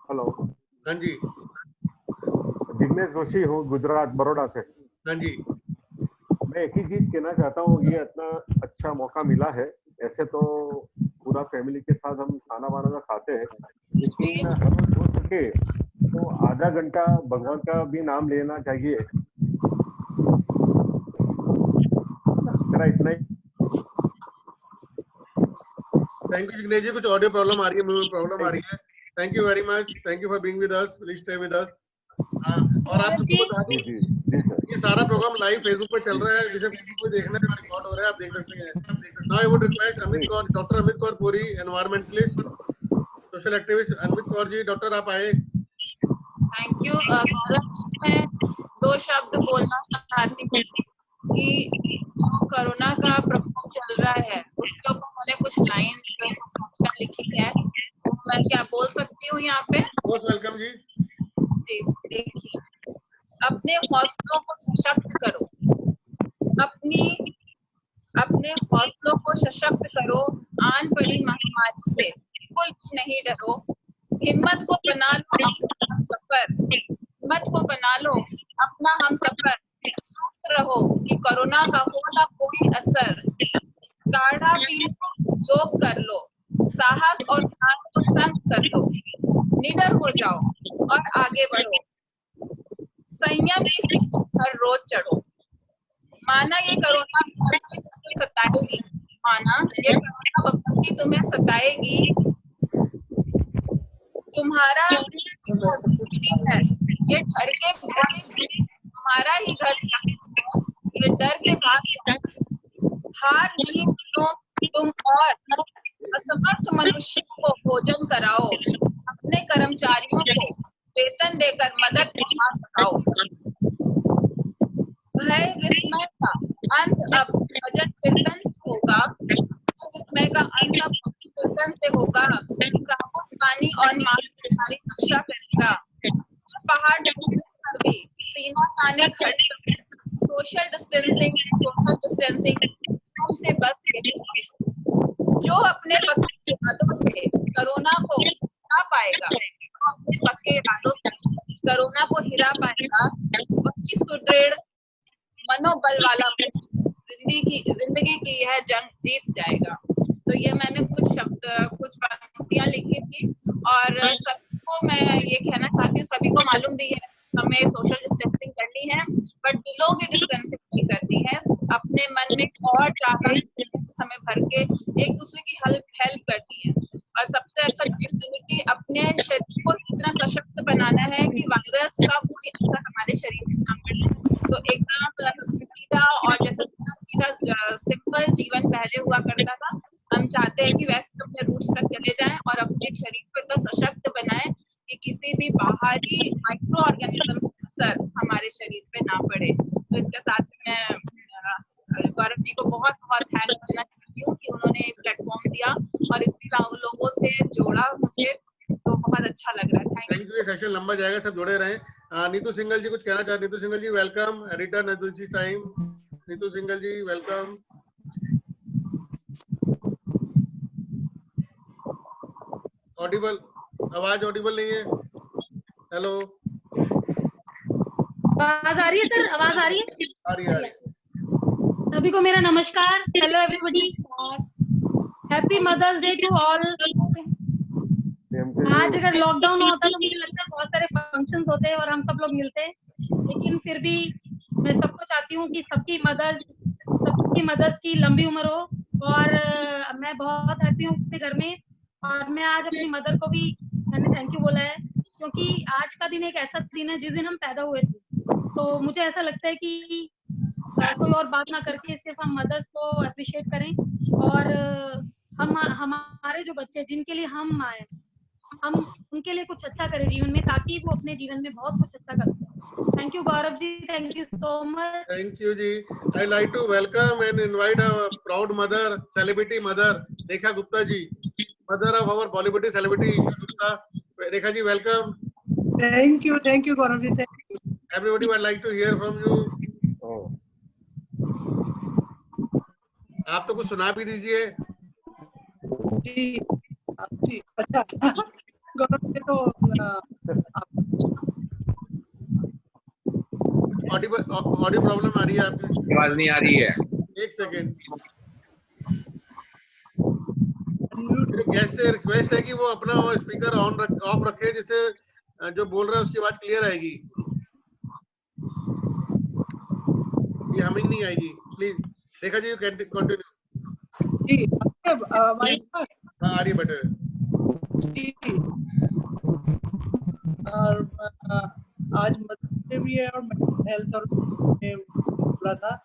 हेलो। हाँ जी। दिनेश जोशी हूँ गुजरात बड़ौदा से। हाँ जी। मैं एक ही चीज कहना चाहता हूँ, ये इतना अच्छा मौका मिला है। ऐसे तो पूरा फैमिली के साथ हम खाना वाना खाते हैं, लेकिन अगर हो सके तो आधा घंटा भगवान का भी नाम लेना चाहिए। मेरा इतना ही। थैंक यू जिग्नेश जी। कुछ ऑडियो प्रॉब्लम आ रही है, प्रॉब्लम आ रही है। Thank you very much, thank you for being with us, please stay with us. और आप सबको बता दें ये सारा प्रोग्राम लाइव फेसबुक पे चल रहा है, जिसे फेसबुक पे देखना है, रिकॉर्ड हो रहा है, आप देख सकते हैं। Now I would request doctor Amit Kaur Puri, environmentalist, social activist. Amit Kaur ji, doctor आप आए। Thank you. मैं दो शब्द बोलना चाहती हूँ कि जो कोरोना का प्रकोप चल रहा है उसके ऊपर मैंने कुछ लाइन्स लिखी है, मैं क्या बोल सकती हूँ यहाँ पे? मोस्ट वेलकम जी। जी देखिए, अपने हौसलों को सशक्त करो, अपने हौसलों को सशक्त करो। आन पड़ी महामारी से बिल्कुल भी नहीं डरो। हिम्मत को बना लो अपना सफर, हिम्मत को बना लो अपना हम सफर। स्वस्थ रहो कि कोरोना का हो ना कोई असर। काढ़ा पी लो, योग कर लो, साहस और ध्यान को संग कर लो। निडर हो जाओ और आगे बढ़ो। संयम की सीढ़ी हर रोज चढ़ो। माना ये कोरोना सताएगी, माना ये कोरोना विपत्ति तुम्हें सताएगी। तुम्हारा है ये डर के भाग, तुम्हारा ही घर ये डर के भाग। हार नहीं मानो तुम और असमर्थ मनुष्य को भोजन कराओ। अपने कर्मचारियों को वेतन देकर मदद का हाथ बढ़ाओ। भय विस्मय का अंत अब भजन कीर्तन से होगा। विस्मय का अंत अब भजन कीर्तन से होगा। साबुन पानी और मास्क तुम्हारी रक्षा करेगा। पहाड़ नहीं, सीना ताने खड़े, सोशल डिस्टेंसिंग सोशल डिस्टेंसिंग से बच के जो अपने पक्के इरादों से कोरोना को हिरा पाएगा, जो अपने पक्के इरादों से कोरोना को हिरा पाएगा, वही सुदृढ़ मनोबल वाला जिंदगी की यह जंग जीत जाएगा। तो ये मैंने कुछ पंक्तियां लिखी थी और सबको मैं ये कहना चाहती हूँ, सभी को मालूम भी है हमें सोशल डिस्टेंसिंग करनी है, बट दिलों की डिस्टेंसिंग नहीं करनी है। अपने मन में और ज्यादा समय भर के एक दूसरे की हेल्प करनी है और सबसे अच्छा कि अपने शरीर को इतना सशक्त बनाना है कि वायरस का कोई असर हमारे शरीर में ना पड़े। तो एकदम सीधा और जैसा सीधा सिंपल जीवन पहले हुआ करता था, हम चाहते हैं कि वैसे अपने रूट्स तक चले जाएं और अपने शरीर को इतना सशक्त बनाएं कि किसी भी बाहरी माइक्रो ऑर्गेनिज्म का असर हमारे शरीर पे ना पड़े। तो इसके साथ मैं गौरव जी को बहुत बहुत थैंक्स देना चाहती हूँ कि उन्होंने एक प्लेटफॉर्म दिया और इतने लोगों से जोड़ा मुझे, तो बहुत अच्छा लग रहा है। Thank you. ये सेशन लंबा जाएगा, सब जुड़े रहें। नीतू सिंगल जी कुछ कहना चाहते हैं? Neetu Singal ji welcome, editor Neetu time. Neetu Singal ji welcome. Audible, आवाज ऑडिबल नहीं है। हेलो, आवाज आ रही है सर? आवाज आ रही है? आ रही है। सभी को मेरा नमस्कार। Hello everybody, happy Mother's Day to all. आज अगर लॉकडाउन होता तो मुझे लगता है बहुत सारे फंक्शंस होते हैं और हम सब लोग मिलते, लेकिन फिर भी मैं सबको चाहती हूँ कि सबकी मदर्स की लंबी उम्र हो। और मैं बहुत हैप्पी हूँ अपने घर में, और मैं आज अपनी मदर को भी मैंने थैंक यू बोला है, क्योंकि आज का दिन एक ऐसा दिन है जिस दिन हम पैदा हुए थे। तो मुझे ऐसा लगता है कि कोई और बात ना करके सिर्फ हम मदर्स को अप्रिशिएट करें और हम हमारे जो बच्चे जिनके लिए हम आए, हम उनके लिए कुछ अच्छा करें जीवन में, ताकि वो अपने जीवन में बहुत कुछ अच्छा कर सकें। Thank you Gaurav ji, thank you so much. Thank you ji. I like to welcome and invite a proud mother, celebrity mother, Rekha Gupta ji, mother of our Bollywood celebrity Gupta. Rekha ji welcome. Thank you Gaurav ji, thank you. Everybody would like to hear from you. आप तो कुछ सुना भी दीजिए। जी अच्छा गौरव जी, तो audio problem आ रही है आपकी? आवाज नहीं आ रही है। एक सेकेंड। गेस्ट से रिक्वेस्ट है कि वो अपना स्पीकर ऑफ रखे, जिससे जो बोल रहा है उसकी आवाज क्लियर आएगी, ये हमिंग नहीं आएगी। प्लीज देखा जी, यू कैन कंटिन्यू। जी हमारे पास आ रही बेटर जी। और आज मदर्स डे भी है और हेल्थ और बोला था,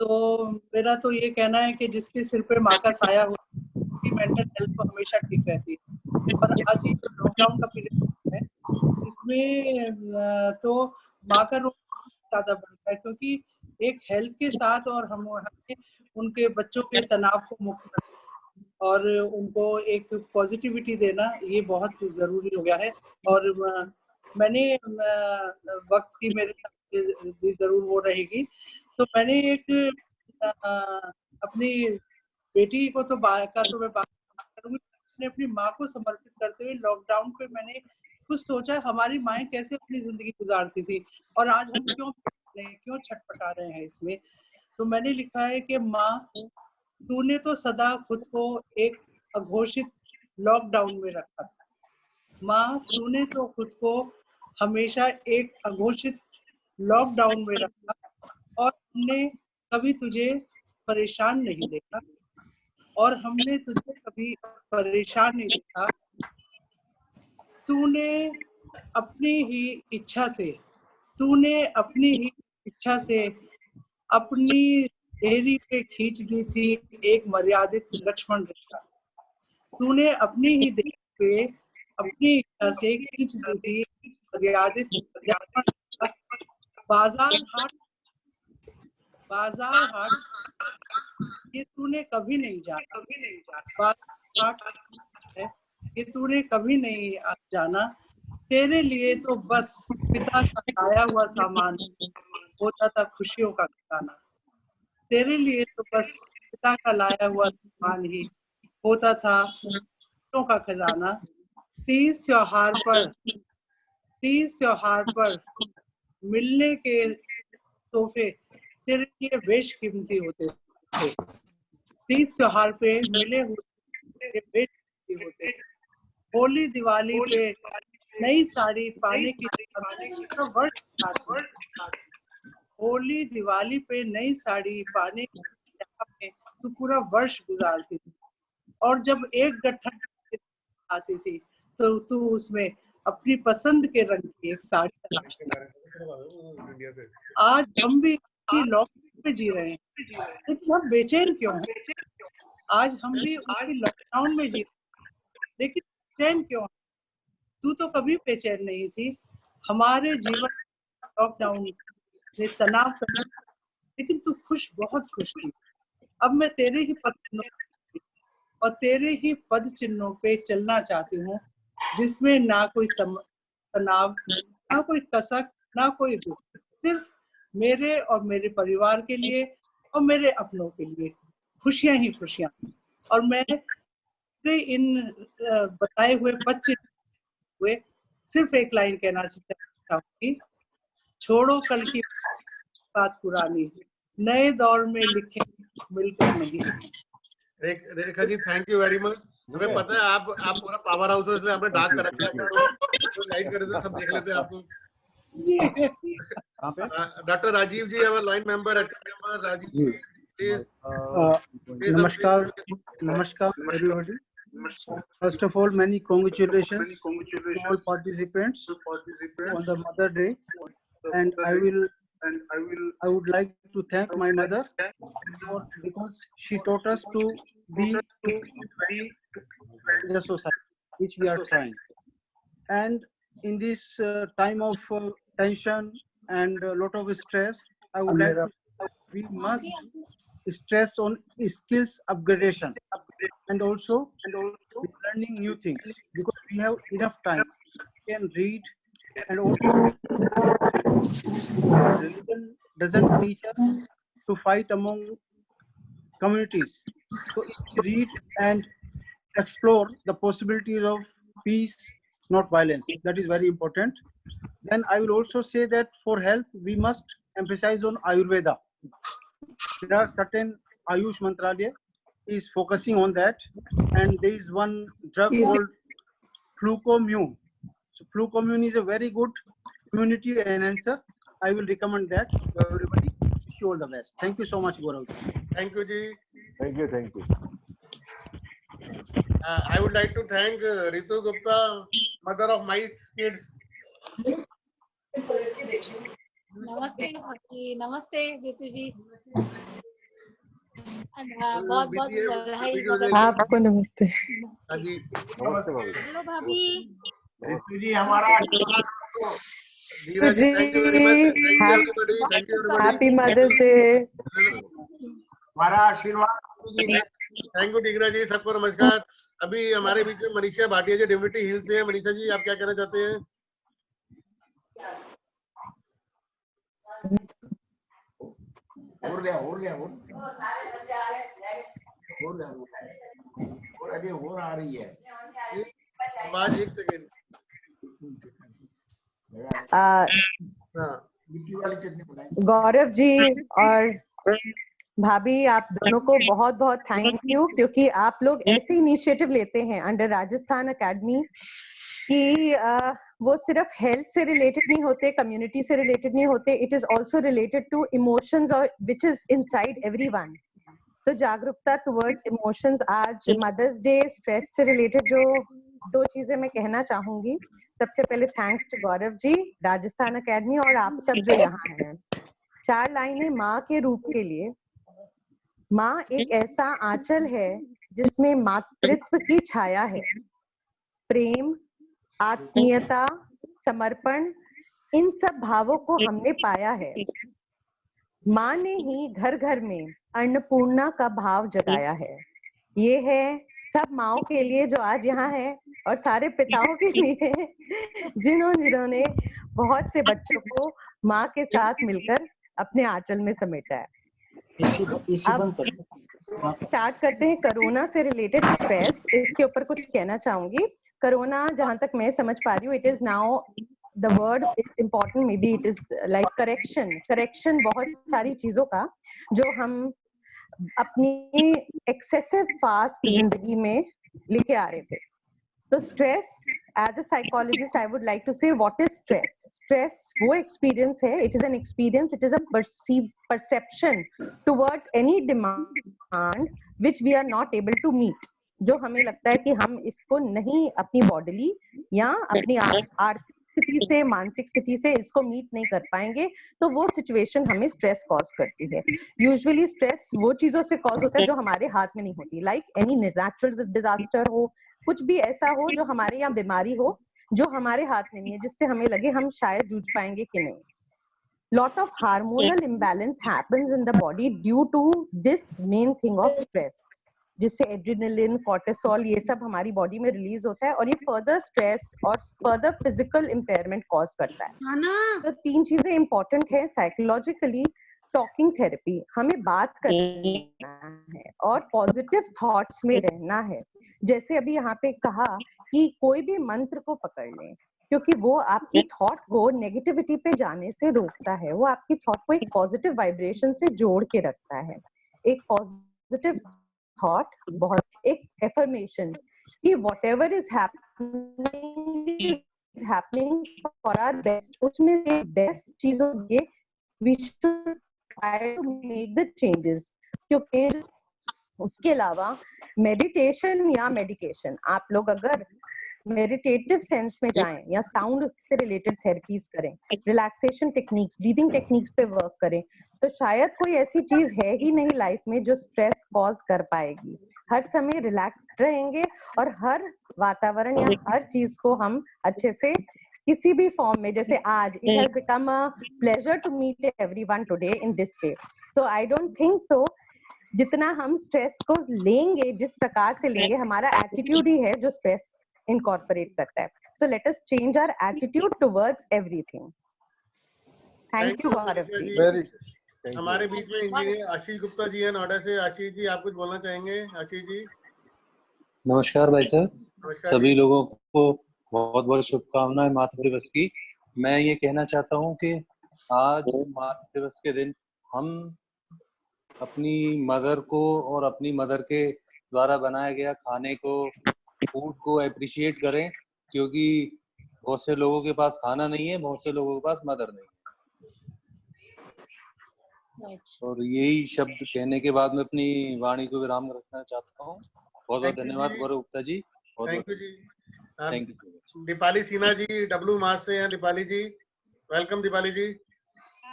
तो मेरा तो ये कहना है कि जिसके सिर पे माँ का साया हो उसकी मेंटल हेल्थ तो हमेशा ठीक रहती है। और आज ये जो लॉकडाउन का पीरियड है, इसमें तो माँ का रोल ज्यादा बढ़ता है, क्योंकि एक हेल्थ के साथ और हमें उनके बच्चों के तनाव को मुक्त करना और उनको एक पॉजिटिविटी देना, ये बहुत जरूरी हो गया है। और मैंने वक्त की मेरे साथ भी जरूर वो रहेगी, तो मैंने एक अपनी बेटी को तो मैं बात करूंगी, मैंने अपनी माँ को समर्पित करते हुए लॉकडाउन पे मैंने कुछ सोचा, हमारी माएँ कैसे अपनी जिंदगी गुजारती थी और आज हम क्यों छटपटा रहे हैं इसमें। तो मैंने लिखा है कि माँ, तूने तो सदा खुद को एक अघोषित लॉकडाउन में रखा था। माँ, तूने तो खुद को हमेशा एक अघोषित लॉकडाउन में रखा और हमने कभी तुझे परेशान नहीं देखा और हमने तुझे कभी परेशान नहीं देखा। तूने अपनी ही इच्छा से अपनी देहरी पे खींच दी थी एक मर्यादित लक्ष्मण रेखा। तूने अपनी ही देहरी पे अपनी इच्छा से खींच दी थी मर्यादित लक्ष्मण रेखा। बाजार हाट ये तूने कभी नहीं जाना, बाजार हाट है ये तूने कभी नहीं जाना। तेरे लिए तो बस पिता का लाया हुआ सामान होता था खुशियों का खजाना। तेरे लिए तो बस पिता का लाया हुआ सामान ही होता था खुशियों का खजाना। तीज त्योहार पर मिलने के तोहफे तेरे लिए बेशकीमती होते थे। तीज त्योहार पे मिले हुए बेशकीमती होते थे। होली दिवाली पे नई साड़ी पाने की वर्ष होली दिवाली पे नई साड़ी पाने में तू पूरा वर्ष गुजारती थी, और जब एक गट्ठा आती थी तो तू उसमें अपनी पसंद के रंग की एक साड़ी तलाशती। आज हम भी लॉकडाउन में जी रहे हैं, लेकिन हम बेचैन क्यों हैं? आज हम भी उसी लॉकडाउन में जी रहे हैं, लेकिन बेचैन क्यों? तू तो कभी बेचैन नहीं थी। हमारे जीवन लॉकडाउन ने तनाव पैदा किया, लेकिन तू बहुत खुश थी। अब मैं तेरे ही और तेरे ही पद चिन्हों पे चलना चाहती हूँ, जिसमें ना कोई तनाव, ना कोई कसक, ना कोई दुख, सिर्फ मेरे और मेरे परिवार के लिए और मेरे अपनों के लिए खुशियां ही खुशियां। और मैं इन बताए हुए पद चिन्ह हुए सिर्फ एक लाइन कहना चाहूंगी, छोड़ो कल की बात पुरानी, नए दौर में लिखे मिलकर नहीं। Rekha ji thank you very much. हमें पता है आप पूरा पावर हाउस हो, इसलिए आपने डार्क कर रखा है, तो लाइट कर देते सब देख लेते हैं आपको जी। डॉक्टर राजीव जी हमारे line member Rajiv ji please. नमस्कार everybody. First of all, many congratulations to all participants on the Mother Day, and I would like to thank my mother because she taught us to be in the society, which we are trying. And in this time of tension and a lot of stress, I would like to we must stress on skills upgradation and also learning new things, because we have enough time. We can read, and also religion doesn't teach us to fight among communities. So if we read and explore the possibilities of peace, not violence, that is very important. Then I will also say that for health, we must emphasize on Ayurveda. There are certain Ayush Mantralaya is focusing on that, and there is one drug called Flucomune. So Flucomune is a very good immunity enhancer. I will recommend that to everybody. Wish you all the best. Thank you so much, Gaurav. Thank you, ji. Thank you. I would like to thank Ritu Gupta, mother of my kids. नमस्ते रितु जी, बहुत बहुत बधाई। आपको नमस्ते। नमस्ते भाभी। Hello भाभी। रितु जी हमारा जी हैप्पी मदर्स डे। हमारा आशीर्वाद। थैंक यू टिगरा जी, सबको नमस्कार। अभी हमारे बीच में मनीषा भाटिया जी डिविनिटी हिल से है। मनीषा जी आप क्या कहना चाहते हैं? और अभी और आ रही है आवाज। एक सेकेंड। गौरव जी और भाभी, आप दोनों को बहुत बहुत थैंक यू, क्योंकि आप लोग ऐसे इनिशिएटिव लेते हैं अंडर राजस्थान एकेडमी कि वो सिर्फ हेल्थ से रिलेटेड नहीं होते, कम्युनिटी से रिलेटेड नहीं होते, it is also related to emotions और व्हिच इज इनसाइड एवरीवन। तो जागरूकता टुवर्ड्स इमोशंस। आज मदर्स डे, स्ट्रेस से रिलेटेड जो दो चीजें मैं कहना चाहूंगी। सबसे पहले thanks to Gaurav ji, Rajasthan Academy और आप सब जो यहाँ हैं। 4 लाइनें माँ के रूप के लिए। माँ एक ऐसा आंचल है जिसमें मातृत्व की छाया है। प्रेम, आत्मीयता, समर्पण, इन सब भावों को हमने पाया है। माँ ने ही घर घर में अन्नपूर्णा का भाव जगाया है। ये है सब माँओं के लिए जो आज यहाँ है, और सारे पिताओं के लिए जिन्होंने बहुत से बच्चों को माँ के साथ मिलकर अपने आंचल में समेटा है। अब स्टार्ट करते हैं कोरोना से रिलेटेड स्ट्रेस, इसके ऊपर कुछ कहना चाहूंगी। कोरोना जहां तक मैं समझ पा रही हूँ, it is now the word is important, may be it is like correction बहुत सारी चीजों का जो हम अपनी एक्सेसिव फास्ट जिंदगी में लेके आ रहे थे। तो stress, as a psychologist I would like to say what is stress. Stress वो एक्सपीरियंस है, it is an experience, it is a perception towards any demand which we are not able to meet. जो हमें लगता है कि हम इसको नहीं अपनी बॉडीली या अपनी आर्थिक स्थिति से, मानसिक स्थिति से इसको मीट नहीं कर पाएंगे, तो वो सिचुएशन हमें स्ट्रेस कॉज करती है। यूजुअली स्ट्रेस वो चीजों से कॉज होता है जो हमारे हाथ में नहीं होती, लाइक एनी नेचुरल डिजास्टर हो, कुछ भी ऐसा हो जो हमारे यहाँ बीमारी हो जो हमारे हाथ में नहीं है, जिससे हमें लगे हम शायद जूझ पाएंगे कि नहीं। Lot of hormonal imbalance happens in the body due to this main thing of stress, जिससे एड्रेनलिन, कोर्टिसोल ये सब हमारी बॉडी में रिलीज होता है और ये फर्दर स्ट्रेस और फर्दर फिजिकल इम्पेयरमेंट कॉज करता है। तो 3 चीजें इंपॉर्टेंट है साइकोलॉजिकली। टॉकिंग थेरेपी, हमें बात करना है और पॉजिटिव थॉट्स में रहना है। जैसे अभी यहाँ पे कहा कि कोई भी मंत्र को पकड़ लें, क्योंकि वो आपकी थॉट को नेगेटिविटी पे जाने से रोकता है, वो आपकी थॉट को एक पॉजिटिव वाइब्रेशन से जोड़ के रखता है। एक पॉजिटिव थॉट, बहुत एक एफर्मेशन कि whatever is happening for our best, उसमें से बेस्ट चीज होगी we should try to make the changes. क्योंकि उसके अलावा मेडिटेशन या मेडिकेशन, आप लोग अगर मेडिटेटिव सेंस में जाएं या साउंड से रिलेटेड थेरेपीज करें, रिलैक्सेशन टेक्निक्स, ब्रीदिंग टेक्निक्स पे वर्क करें, तो शायद कोई ऐसी चीज है ही नहीं लाइफ में जो स्ट्रेस कॉज कर पाएगी। हर समय रिलैक्स रहेंगे और हर वातावरण या हर चीज को हम अच्छे से किसी भी फॉर्म में, जैसे आज it has become a pleasure to meet everyone today in this way, so I don't think so जितना हम स्ट्रेस को लेंगे, जिस प्रकार से लेंगे, हमारा एटीट्यूड ही है जो स्ट्रेस incorporate करता है। So let us change our attitude towards everything. Thank you Gaurav ji. Very good. हमारे बीच में इंजीनियर आशीष गुप्ता जी हैं नोएडा से। आशीष जी, आप कुछ बोलना चाहेंगे? आशीष जी नमस्कार भाई सर, नमस्कार सभी जी। लोगों को बहुत बहुत शुभकामनाएं मातृ दिवस की। मैं ये कहना चाहता हूँ कि आज मातृ दिवस के दिन हम अपनी मदर को और अपनी मदर के द्वारा बनाया गया खाने को, फूड को अप्रिशिएट करें, क्योंकि बहुत से लोगों के पास खाना नहीं है, बहुत से लोगों के पास मदर नहीं है। और यही शब्द कहने के बाद मैं अपनी वाणी को विराम रखना चाहता हूँ। बहुत बहुत धन्यवाद गौरव गुप्ता जी। थैंक यू जी। Thank you. Deepali Sinha ji W मास से हैं। दीपाली जी, वेलकम दीपाली जी।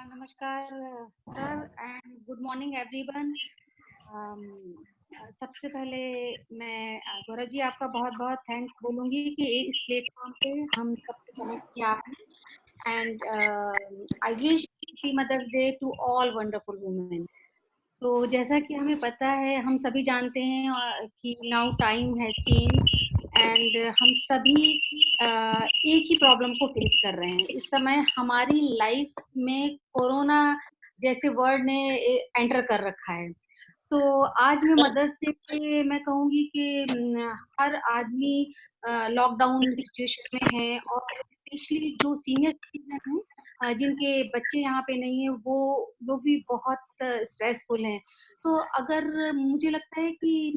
नमस्कार sir and good morning everyone. सबसे पहले मैं गौरव जी आपका बहुत बहुत थैंक्स बोलूँगी कि इस प्लेटफॉर्म पे हम सबको कनेक्ट किया है and I wish happy Mother's Day to all wonderful women. तो जैसा कि हमें पता है, हम सभी जानते हैं कि now time has change and हम सभी एक ही प्रॉब्लम को फेस कर रहे हैं। इस समय हमारी लाइफ में कोरोना जैसे वर्ड ने एंटर कर रखा है। तो आज मैं मदर्स डे पे मैं कहूँगी कि हर आदमी लॉकडाउन सिचुएशन में है और स्पेशली जो सीनियर सिटीजन हैं जिनके बच्चे यहाँ पे नहीं है, वो लोग भी बहुत स्ट्रेसफुल हैं। तो अगर मुझे लगता है कि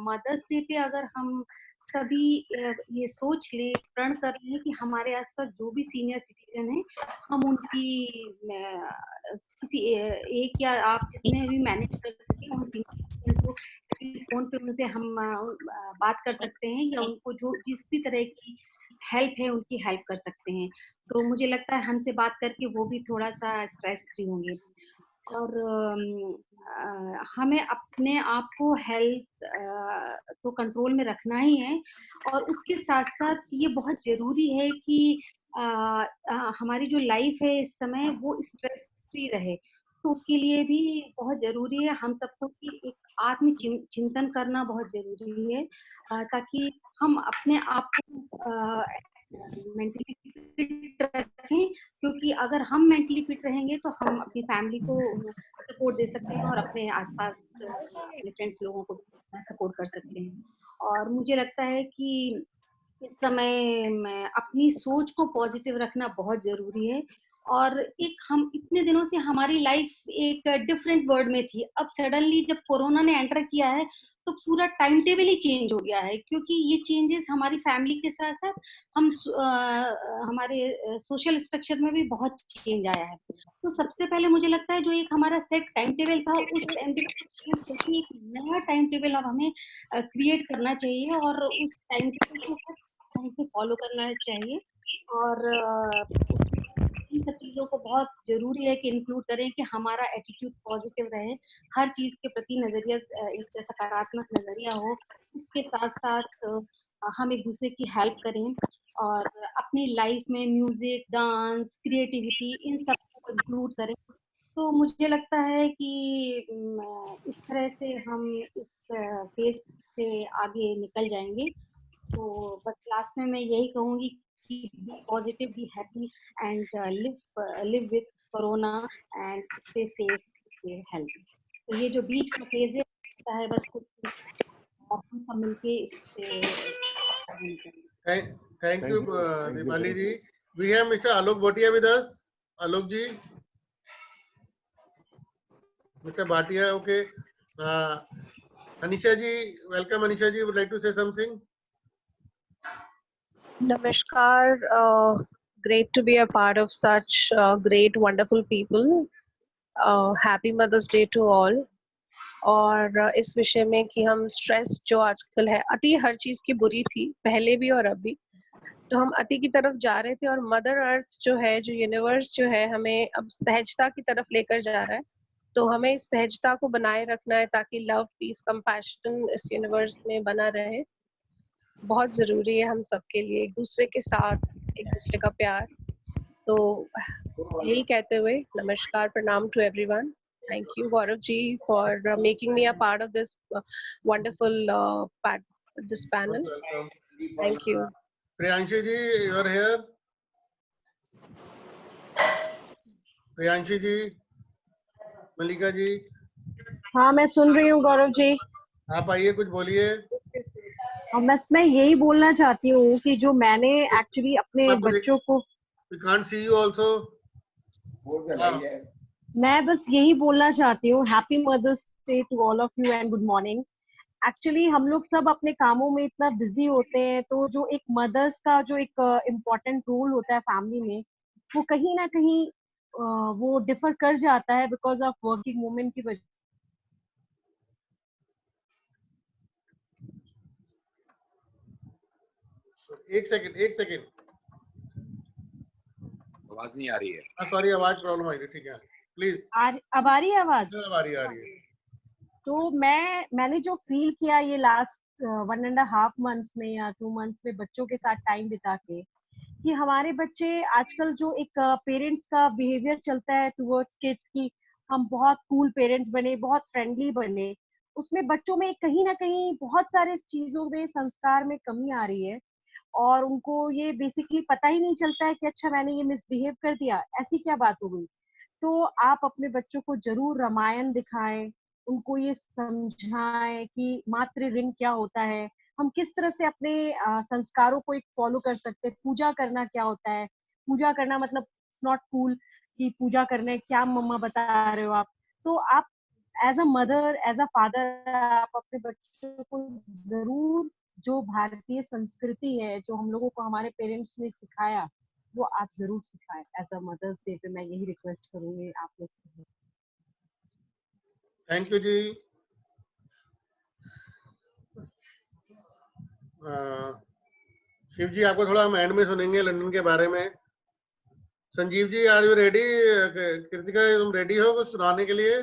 मदर्स डे पे अगर हम सभी ये सोच ले, प्रण कर लें कि हमारे आसपास जो भी सीनियर सिटीजन हैं, हम उनकी किसी एक या आप जितने भी मैनेज कर सकें उन सीनियर सिटीजन को फोन पे उनसे हम बात कर सकते हैं या उनको जो जिस भी तरह की हेल्प है उनकी हेल्प कर सकते हैं। तो मुझे लगता है हमसे बात करके वो भी थोड़ा सा स्ट्रेस फ्री होंगे। और हमें अपने आप को हेल्थ तो कंट्रोल में रखना ही है और उसके साथ साथ ये बहुत ज़रूरी है कि हमारी जो लाइफ है इस समय वो स्ट्रेस फ्री रहे। तो उसके लिए भी बहुत ज़रूरी है हम सबको कि एक आत्म चिंतन करना बहुत ज़रूरी है ताकि हम अपने आप को मेंटली फिट रखें, क्योंकि अगर हम मेंटली फिट रहेंगे तो हम अपनी फैमिली को सपोर्ट दे सकते हैं और अपने आसपास अपने फ्रेंड्स लोगों को सपोर्ट कर सकते हैं। और मुझे लगता है कि इस समय में अपनी सोच को पॉजिटिव रखना बहुत जरूरी है। और एक हम इतने दिनों से हमारी लाइफ एक डिफरेंट वर्ल्ड में थी, अब सडनली जब कोरोना ने एंटर किया है तो पूरा टाइम टेबल ही चेंज हो गया है, क्योंकि ये चेंजेस हमारी फैमिली के साथ साथ हमारे सोशल स्ट्रक्चर में भी बहुत चेंज आया है। तो सबसे पहले मुझे लगता है जो एक हमारा सेट टाइम टेबल था, उस टाइम टेबल को चेंज करके एक नया टाइम टेबल अब हमें क्रिएट करना चाहिए और उस टाइम टेबल को ढंग से फॉलो करना चाहिए। और उसमें इन सब चीज़ों को बहुत ज़रूरी है कि इंक्लूड करें कि हमारा एटीट्यूड पॉजिटिव रहे, हर चीज़ के प्रति नज़रिया एक सकारात्मक नज़रिया हो। इसके साथ-साथ हम एक दूसरे की हेल्प करें और अपनी लाइफ में म्यूज़िक, डांस, क्रिएटिविटी इन सब को इंक्लूड करें। तो मुझे लगता है कि इस तरह से हम इस फेज़ से आगे निकल जाएँगे। तो बस लास्ट में मैं यही कहूँगी कि be positive, be happy and live with corona and stay safe, stay healthy. तो ये जो बीच का फेज है बस कुछ हम सब मिलके इससे thank you Deepali ji. We have mister Alok Bhatia with us. Alok ji, mister Bhatia, okay. Anisha ji, welcome. Anisha ji, would like to say something? Namaskar. Great to be a part of such great, wonderful people. Happy Mother's Day to all. और इस विषय में कि हम stress जो आजकल है, अति हर चीज की बुरी थी पहले भी और अभी, तो हम अति की तरफ जा रहे थे और मदर अर्थ जो है, जो यूनिवर्स जो है, हमें अब सहजता की तरफ लेकर जा रहा है। तो हमें इस सहजता को बनाए रखना है ताकि लव, पीस, कंपैशन इस यूनिवर्स में बना रहे। बहुत जरूरी है हम सबके लिए एक दूसरे के साथ एक दूसरे का प्यार। तो यही कहते हुए नमस्कार, प्रणाम to everyone. Thank you, Gaurav ji, for making me a part of this wonderful this panel. Thank you. Priyanshi ji, you are here. Priyanshi ji, Mallika ji. हाँ, मैं सुन रही हूँ गौरव जी। आप आइए, कुछ बोलिए। और बस मैं यही बोलना चाहती हूँ कि जो मैंने एक्चुअली अपने बच्चों को We can't see you also. मैं बस यही बोलना चाहती हूँ, happy Mother's Day to all of you and good morning. Actually हम लोग सब अपने कामों में इतना बिजी होते हैं, तो जो एक मदर्स का जो एक इम्पोर्टेंट रोल होता है फैमिली में, वो कहीं ना कहीं वो डिफर कर जाता है बिकॉज ऑफ वर्किंग वुमेन की वजह। एक सेकंड आवाज नहीं आ रही है। सॉरी, आवाज प्रॉब्लम आई थी। ठीक है, प्लीज। अब आ रही है आवाज? आ रही है। तो मैंने जो फील किया ये लास्ट 1.5 मंथ्स में या 2 मंथ्स में बच्चों के साथ टाइम बिता के, कि हमारे बच्चे आजकल जो एक पेरेंट्स का बिहेवियर चलता है टुवर्ड्स किड्स की, हम बहुत कूल पेरेंट्स बने, बहुत फ्रेंडली बने, उसमें बच्चों में कहीं ना कहीं बहुत सारे चीजों में संस्कार में कमी आ रही है और उनको ये बेसिकली पता ही नहीं चलता है कि अच्छा मैंने ये मिसबिहेव कर दिया, ऐसी क्या बात हो गई। तो आप अपने बच्चों को जरूर रामायण दिखाएं, उनको ये समझाएं कि मातृ ऋण क्या होता है, हम किस तरह से अपने संस्कारों को एक फॉलो कर सकते हैं, पूजा करना क्या होता है। पूजा करना मतलब इट्स नॉट कूल कि पूजा करने क्या मम्मा बता रहे हो आप। तो आप as a mother, as a father, आप अपने बच्चों को जरूर जो भारतीय संस्कृति है, जो हम लोगों को हमारे पेरेंट्स ने सिखाया, वो आप जरूर सिखाएं। एज अ मदर्स डे पे मैं यही रिक्वेस्ट करूंगी आप लोग से। थैंक यू जी। शिव जी, आपको थोड़ा हम एंड में सुनेंगे लंदन के बारे में। Sanjeev ji, are you ready? Kritika, तुम रेडी हो कुछ सुनाने के लिए?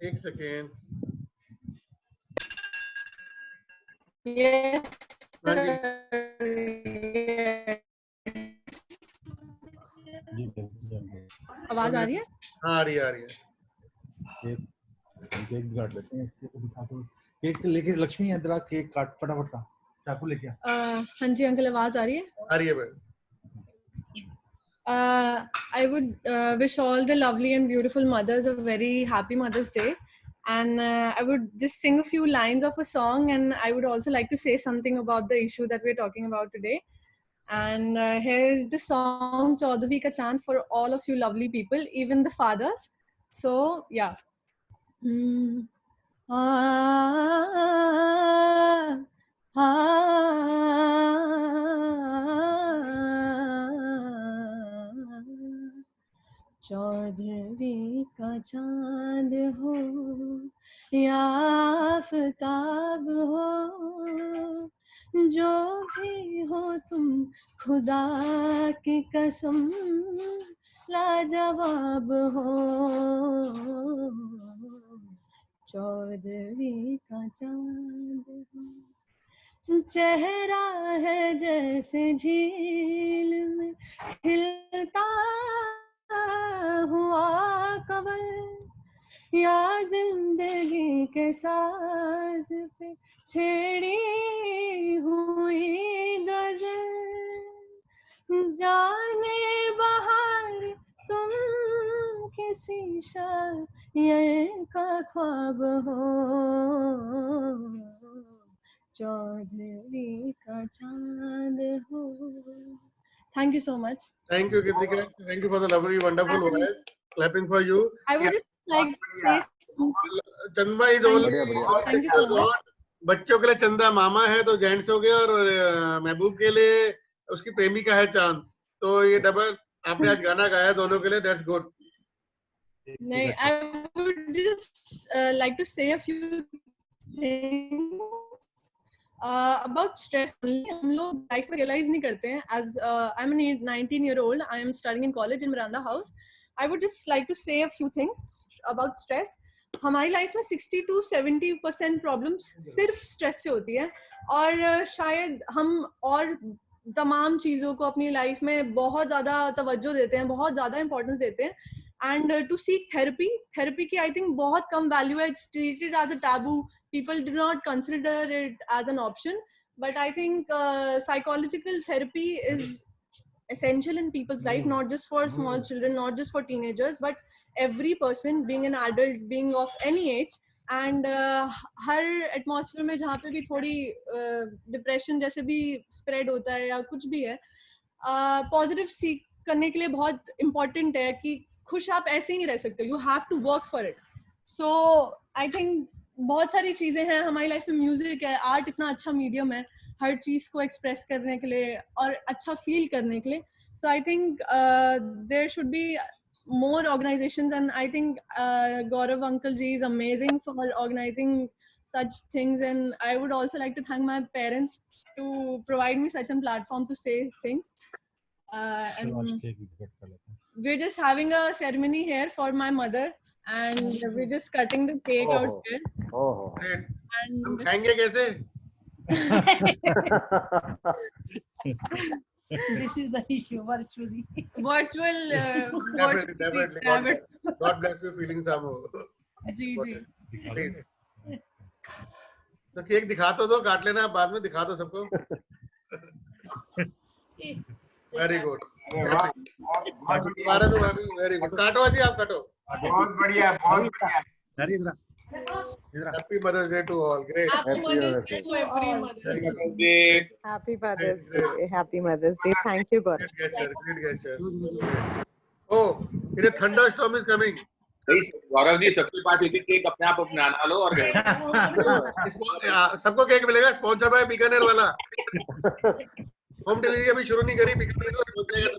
एक सेकेंड। Yes, आवाज आ रही है? हाँ, आ रही है। एक बिगाड़ देते हैं, इसको दिखा दो। केक लेके लक्ष्मी इधर आ, केक काट फटाफट का, चाकू लेके आ। हाँ जी अंकल, आवाज आ रही है? आ रही है ma'am. I would wish all the lovely and beautiful mothers a very happy Mother's Day, and I would just sing a few lines of a song, and I would also like to say something about the issue that we're talking about today. And here's the song Chaudhary Ka Chand for all of you lovely people, even the fathers. So yeah. चौदहवीं का चांद हो या आफताब हो, जो भी हो तुम खुदा की कसम लाजवाब हो। चौदहवीं का चांद हो, चेहरा है जैसे झील में खिलता हुआ कमल, या जिंदगी के साज पे छेड़ी हुई गजल, जाने बहार तुम किसी शायर का ख्वाब हो। चौदहवीं का चांद हो। Thank you so much. Thank you, Kritika. Thank you for the lovely, wonderful words. Clapping for you. I would just like to say चंदा is only. Thank you so much. बच्चों के लिए चंदा मामा है तो जेंट्स हो गया, और महबूब के लिए उसकी प्रेमिका है चांद, तो ये डबल आपने आज गाना गाया दोनों के लिए, दैट्स गुड। नहीं, I would just like to say a few things about stress. हम लोग लाइफ में रियलाइज नहीं करते हैं. As I'm a 19-year-old, I am studying in college in Miranda House. I would just like to say a few things about stress. हमारी life में 60 to 70% problems सिर्फ stress से होती है, और शायद हम और तमाम चीज़ों को अपनी लाइफ में बहुत ज़्यादा तवज्जो देते हैं, बहुत ज़्यादा इंपॉर्टेंस देते हैं. एंड टू सीक थेरेपी की आई थिंक बहुत कम वैल्यू है. It's treated as a taboo. People do not consider it as an option, but I think psychological therapy is essential in people's life, not just for small children, not just for teenagers, but every person, being an adult, being of any age. And her atmosphere में जहाँ पे भी थोड़ी depression जैसे भी spread होता है या कुछ भी है, positive सीख करने के लिए बहुत important है कि खुश आप ऐसे ही नहीं रह सकते. You have to work for it. So I think बहुत सारी चीजें हैं हमारी लाइफ में. म्यूजिक है, आर्ट इतना अच्छा मीडियम है हर चीज को एक्सप्रेस करने के लिए और अच्छा फील करने के लिए. So I think there should be more organizations, and I think Gaurav uncle ji is amazing for organizing such things, and I would also like to thank my parents to provide me such a platform to say things. And we're just having a ceremony here for my mother, and we're just cutting the cake out here. And हम खाएंगे कैसे? This is the issue, virtually. Virtual. Definitely. God bless you. Feeling some. जी. तो cake दिखा तो दो, काट लेना, बाद में दिखा दो सबको. Very good. Very good. काटो जी, आप काटो. बहुत बढ़िया, बहुत बढ़िया. Happy Mother's Day to all. Great. Happy Mother's Day to every mother. Happy Mother's Day. Happy Mother's Day. Thank you, Gaurav. Great gesture. Oh, a thunderstorm is coming. Gaurav ji, सबके पास एक cake अपने आप बना लो और सबको केक मिलेगा. स्पॉन्सर बाय बीकानेर वाला. Home delivery अभी शुरू नहीं करी, बीकानेर तो पहुंच जाएगा.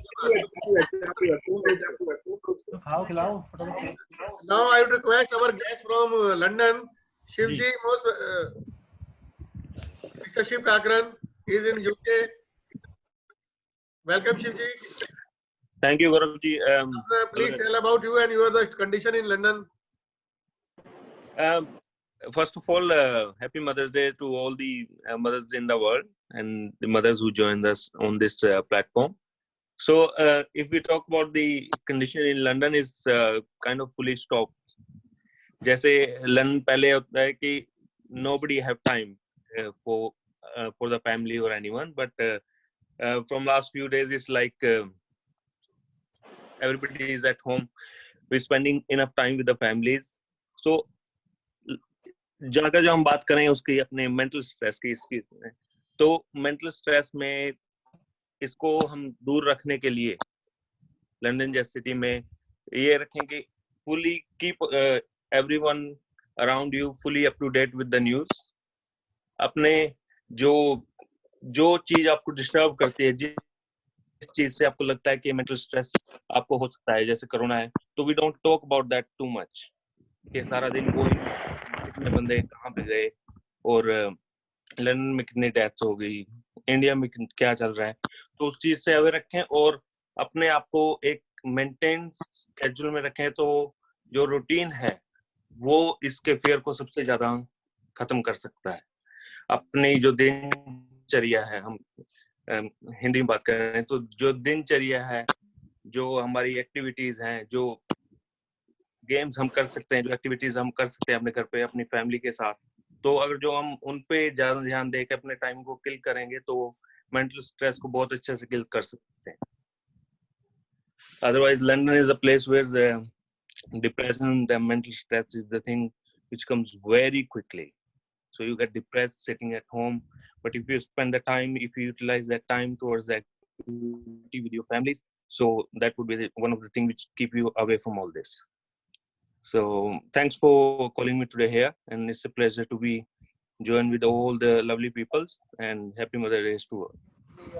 खाओ खिलाओ. Now I would request our guest from London, Shivji, Mr. Shiv Kakran. He is in UK. Welcome, Shivji. Thank you, Gaurav ji. Please tell about you and your condition in London. First of all, happy Mother's Day to all the mothers in the world and the mothers who joined us on this platform. So, if we talk about the condition in London, is kind of fully stopped. जैसे London पहले होता है कि nobody have time for the family or anyone. But from last few days, it's like everybody is at home. We're spending enough time with the families. So जो हम बात करें उसकी अपने मेंटल स्ट्रेस की, इसकी तो मेंटल स्ट्रेस में इसको हम दूर रखने के लिए लंदन जैसी सिटी में ये रखें कि fully keep everyone around you fully up to date with the news. अपने जो चीज आपको डिस्टर्ब करती है, जिस चीज से आपको लगता है कि मेंटल स्ट्रेस आपको हो सकता है, जैसे कोरोना है, तो we don't talk about that too much कि सारा दिन वो कितने बंदे कहाँ पे गए और लंदन में कितनी डेथ्स हो गई, इंडिया में क्या चल रहा है, तो उस चीज से अवेयर रखें और अपने आप को एक मेंटेन स्केड्यूल में रखें। तो जो रूटीन है वो इसके फेयर को सबसे ज्यादा खत्म कर सकता है। अपनी जो दिनचर्या है, हम हिंदी में बात कर रहे हैं, तो जो दिनचर्या है, जो हमारी एक्टिविटीज हैं, जो गेम्स हम कर सकते हैं, जो एक्टिविटीज हम कर सकते हैं अपने घर पे अपनी फैमिली के साथ, तो अगर जो हम उन पे ज्यादा ध्यान देकर अपने टाइम को किल करेंगे तो मेंटल स्ट्रेस को बहुत अच्छे से किल कर सकते हैं। Otherwise, London is a place where the depression, the mental stress is the thing which comes very quickly. So you get depressed sitting at home. But if you spend the time, if you utilize that time towards the activity with your families, so that would be one of the things which keep you away from all this. So thanks for calling me today here, and it's a pleasure to be joined with all the lovely peoples, and happy Mother Day to all.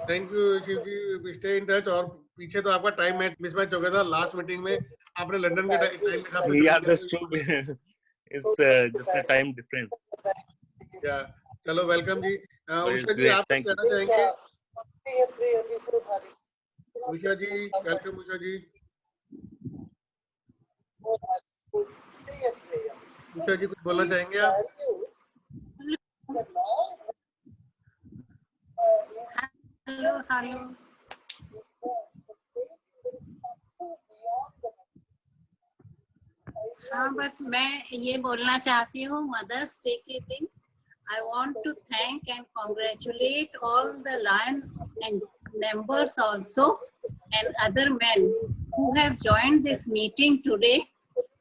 Thank you Shiv ji, stay in touch. और पीछे तो आपका time mismatch हो गया था last meeting में, आपने London के टाइम के साथ। Yeah, that's true. It's just a time difference. Yeah, चलो वेलकम जी। उषा जी आप कहना चाहेंगे? उषा जी वेलकम। उषा जी, उषा जी कुछ बोलना चाहेंगे आप? हेलो हेलो, हाँ बस मैं ये बोलना चाहती हूँ मदर्स डे के दिन I want to thank and congratulate all the Lion and members also and other men who have joined this meeting today.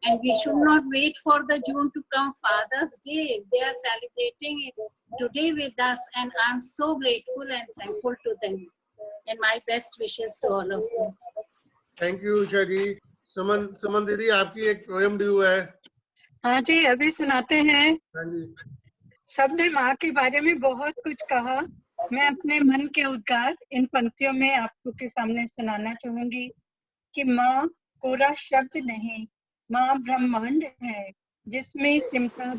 And we should not wait for the June to come Father's Day. They are celebrating it today with us, and I'm so grateful and thankful to them. And my best wishes to all of you. Thank you Usha ji. Suman दीदी आपकी एक poem due है। हाँ जी, अभी सुनाते हैं। हाँ जी। सबने माँ के बारे में बहुत कुछ कहा, मैं अपने मन के उद्गार इन पंक्तियों में आपको के सामने सुनाना चाहूंगी कि माँ कोरा शब्द नहीं, माँ ब्रह्मांड है जिसमें सिमटा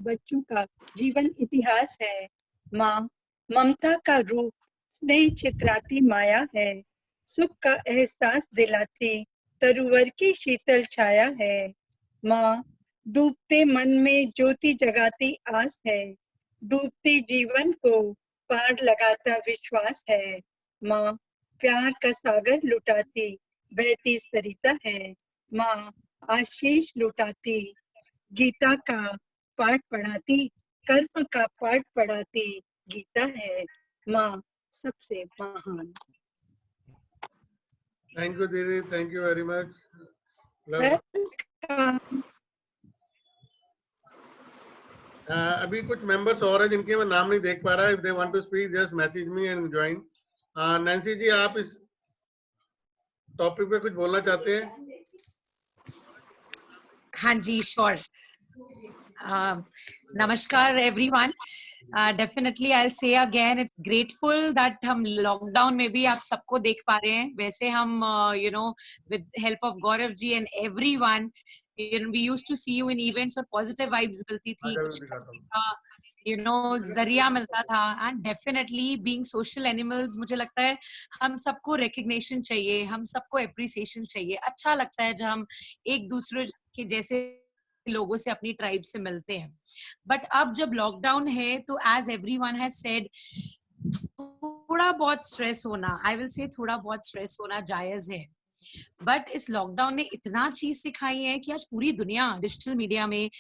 बच्चों का जीवन इतिहास है। माँ ममता का रूप, स्नेह चित्राती माया है, सुख का एहसास दिलाती तरुवर की शीतल छाया है। माँ डूबते मन में ज्योति जगाती आस है, डूबते जीवन को पार लगाता विश्वास है। माँ प्यार का सागर लुटाती बहती सरिता है। माँ आशीष लुटाती गीता का पाठ पढ़ाती, कर्म का पाठ पढ़ाती गीता है। माँ सबसे महान। थैंक यू दीदी, थैंक यू वेरी मच। अभी कुछ मेंबर्स और हैं जिनके मैं नाम नहीं देख पा रहा। If they want to speak just message me and join. Nancy ji आप इस टॉपिक पे कुछ बोलना चाहते हैं? हाँ जी, श्योर। नमस्कार everyone. Definitely I say again it's grateful that हम लॉकडाउन में भी आप सबको देख पा रहे हैं। वैसे हम you know with help of Gaurav ji and everyone we used to see you in events और पॉजिटिव वाइब्स मिलती थी, यू नो जरिया मिलता था। And definitely being social animals मुझे लगता है हम सबको रिकग्निशन चाहिए, हम सबको एप्रिसिएशन चाहिए। अच्छा लगता है जब हम एक दूसरे के जैसे लोगों से अपनी ट्राइब से मिलते हैं। बट अब जब लॉकडाउन है तो एज एवरीवन हैज सेड थोड़ा बहुत स्ट्रेस होना, आई विल से थोड़ा बहुत स्ट्रेस होना जायज है। बट इस लॉकडाउन ने इतना चीज सिखाई है कि आज पूरी दुनिया डिजिटल मीडिया में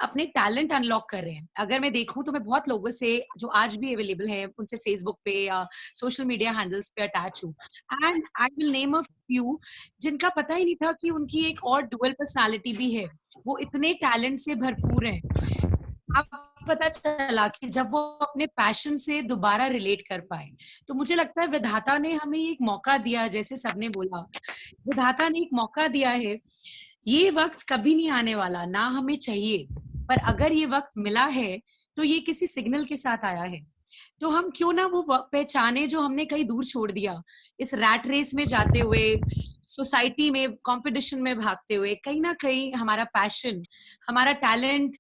अपने टैलेंट अनलॉक कर रहे हैं। अगर मैं देखूं तो मैं बहुत लोगों से जो आज भी अवेलेबल है उनसे फेसबुक पे या सोशल मीडिया हैंडल्स पे अटैच हूँ, and I will name a few जिनका पता ही नहीं था कि उनकी एक और डुअल पर्सनालिटी भी है, वो इतने टैलेंट से भरपूर हैं। अब पता चला कि जब वो अपने पैशन से दोबारा रिलेट कर पाए, तो मुझे लगता है विधाता ने हमें एक मौका दिया, जैसे सबने बोला, विधाता ने एक मौका दिया है। ये वक्त कभी नहीं आने वाला, ना हमें चाहिए, पर अगर ये वक्त मिला है तो ये किसी सिग्नल के साथ आया है। तो हम क्यों ना वो पहचाने जो हमने कहीं दूर छोड़ दिया, इस रैट रेस में जाते हुए, सोसाइटी में कंपटीशन में भागते हुए, कहीं ना कहीं हमारा पैशन, हमारा टैलेंट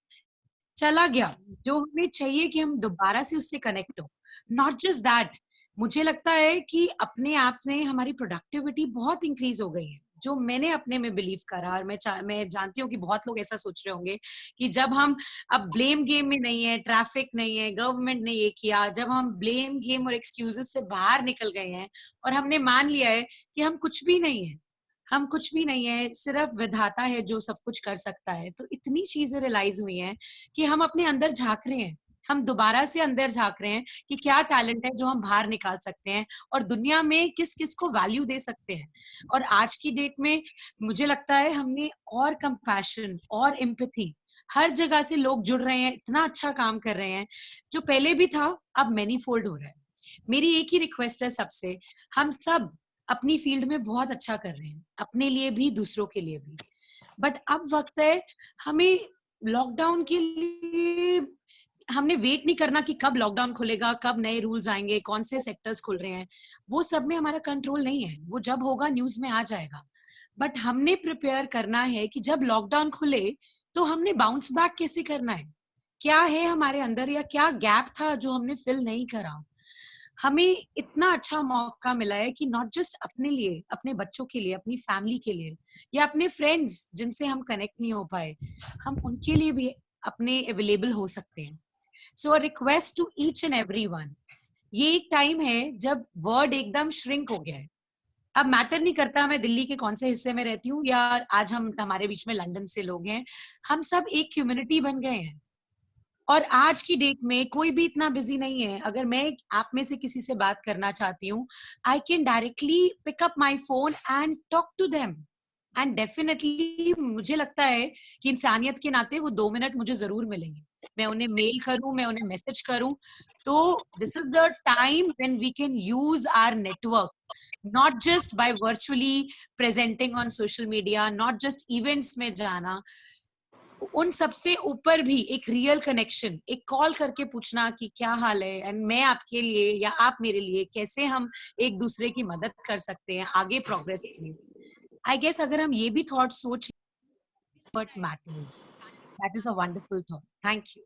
चला गया, जो हमें चाहिए कि हम दोबारा से उससे कनेक्ट हो। नॉट जस्ट दैट, मुझे लगता है कि अपने आप में हमारी प्रोडक्टिविटी बहुत इंक्रीज हो गई है, जो मैंने अपने में बिलीव करा, और मैं जानती हूँ कि बहुत लोग ऐसा सोच रहे होंगे कि जब हम अब ब्लेम गेम में नहीं है, ट्रैफिक नहीं है, गवर्नमेंट ने ये किया, जब हम ब्लेम गेम और एक्सक्यूजेस से बाहर निकल गए हैं और हमने मान लिया है कि हम कुछ भी नहीं है, हम कुछ भी नहीं है, सिर्फ विधाता है जो सब कुछ कर सकता है, तो इतनी चीजें रियलाइज हुई हैं कि हम अपने अंदर झांक रहे हैं, हम दोबारा से अंदर झांक रहे हैं कि क्या टैलेंट है जो हम बाहर निकाल सकते हैं और दुनिया में किस किस को वैल्यू दे सकते हैं। और आज की डेट में मुझे लगता है हमने और कंपैशन और एम्पैथी, हर जगह से लोग जुड़ रहे हैं, इतना अच्छा काम कर रहे हैं, जो पहले भी था अब मैनीफोल्ड हो रहा है। मेरी एक ही रिक्वेस्ट है सबसे, हम सब अपनी फील्ड में बहुत अच्छा कर रहे हैं, अपने लिए भी दूसरों के लिए भी, बट अब वक्त है हमें लॉकडाउन के लिए, हमने वेट नहीं करना कि कब लॉकडाउन खुलेगा, कब नए रूल्स आएंगे, कौन से सेक्टर्स खुल रहे हैं, वो सब में हमारा कंट्रोल नहीं है, वो जब होगा न्यूज में आ जाएगा। बट हमने प्रिपेयर करना है कि जब लॉकडाउन खुले तो हमने बाउंस बैक कैसे करना है, क्या है हमारे अंदर या क्या गैप था जो हमने फिल नहीं करा। हमें इतना अच्छा मौका मिला है कि नॉट जस्ट अपने लिए, अपने बच्चों के लिए, अपनी फैमिली के लिए, या अपने फ्रेंड्स जिनसे हम कनेक्ट नहीं हो पाए, हम उनके लिए भी अपने अवेलेबल हो सकते हैं। So a request to each and everyone, ये एक टाइम है जब वर्ड एकदम श्रिंक हो गया है। अब मैटर नहीं करता मैं दिल्ली के कौन से हिस्से में रहती हूँ या आज हम हमारे बीच में लंदन से लोग हैं, हम सब एक कम्युनिटी बन गए हैं। और आज की डेट में कोई भी इतना बिजी नहीं है, अगर मैं आप में से किसी से बात करना चाहती हूँ, I can directly pick up my phone and talk to them, and definitely मुझे लगता है कि इंसानियत के नाते वो 2 मिनट मुझे जरूर मिलेंगे, मैं उन्हें मेल करूं, मैं उन्हें मैसेज करूं। तो this is the time when we can use our network, not just by virtually presenting on social media, not just events में जाना, उन सबसे ऊपर भी एक रियल कनेक्शन, एक कॉल करके पूछना कि क्या हाल है, एंड मैं आपके लिए या आप मेरे लिए कैसे हम एक दूसरे की मदद कर सकते हैं आगे प्रोग्रेस के लिए। आई गेस अगर हम ये भी थॉट सोच, what matters, that is a wonderful thought. Thank you.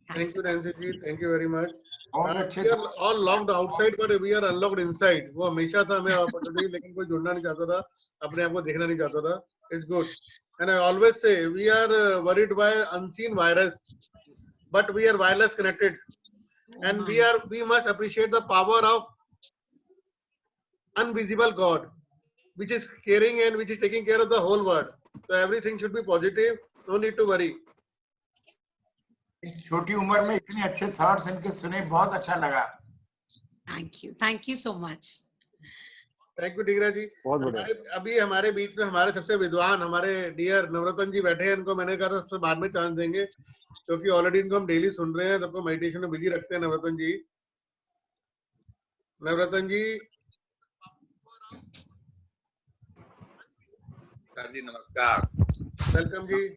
Thank you, Nancy ji. Thank you very much. बहुत अच्छे We are all locked outside, but we are unlocked inside. वो हमेशा था हमें opportunity, लेकिन कोई जुड़ना नहीं चाहता था, अपने आप को देखना नहीं चाहता था. It's good. And I always say we are worried by unseen virus, but we are wireless connected, and we must appreciate the power of invisible God, which is caring and which is taking care of the whole world. So everything should be positive. No need to worry. इस छोटी उम्र में इतने अच्छे thoughts इनके सुने, बहुत अच्छा लगा। Thank you so much. Thank you Dhingra ji. अभी हमारे बीच में हमारे सबसे विद्वान हमारे डियर नवरत्न जी बैठे हैं, इनको मैंने कहा था सबसे बाद में चांस देंगे, क्योंकि ऑलरेडी इनको हम डेली सुन रहे हैं, सबको मेडिटेशन में बिजी रखते हैं। नवरत्न जी, जी नमस्कार, वेलकम जी।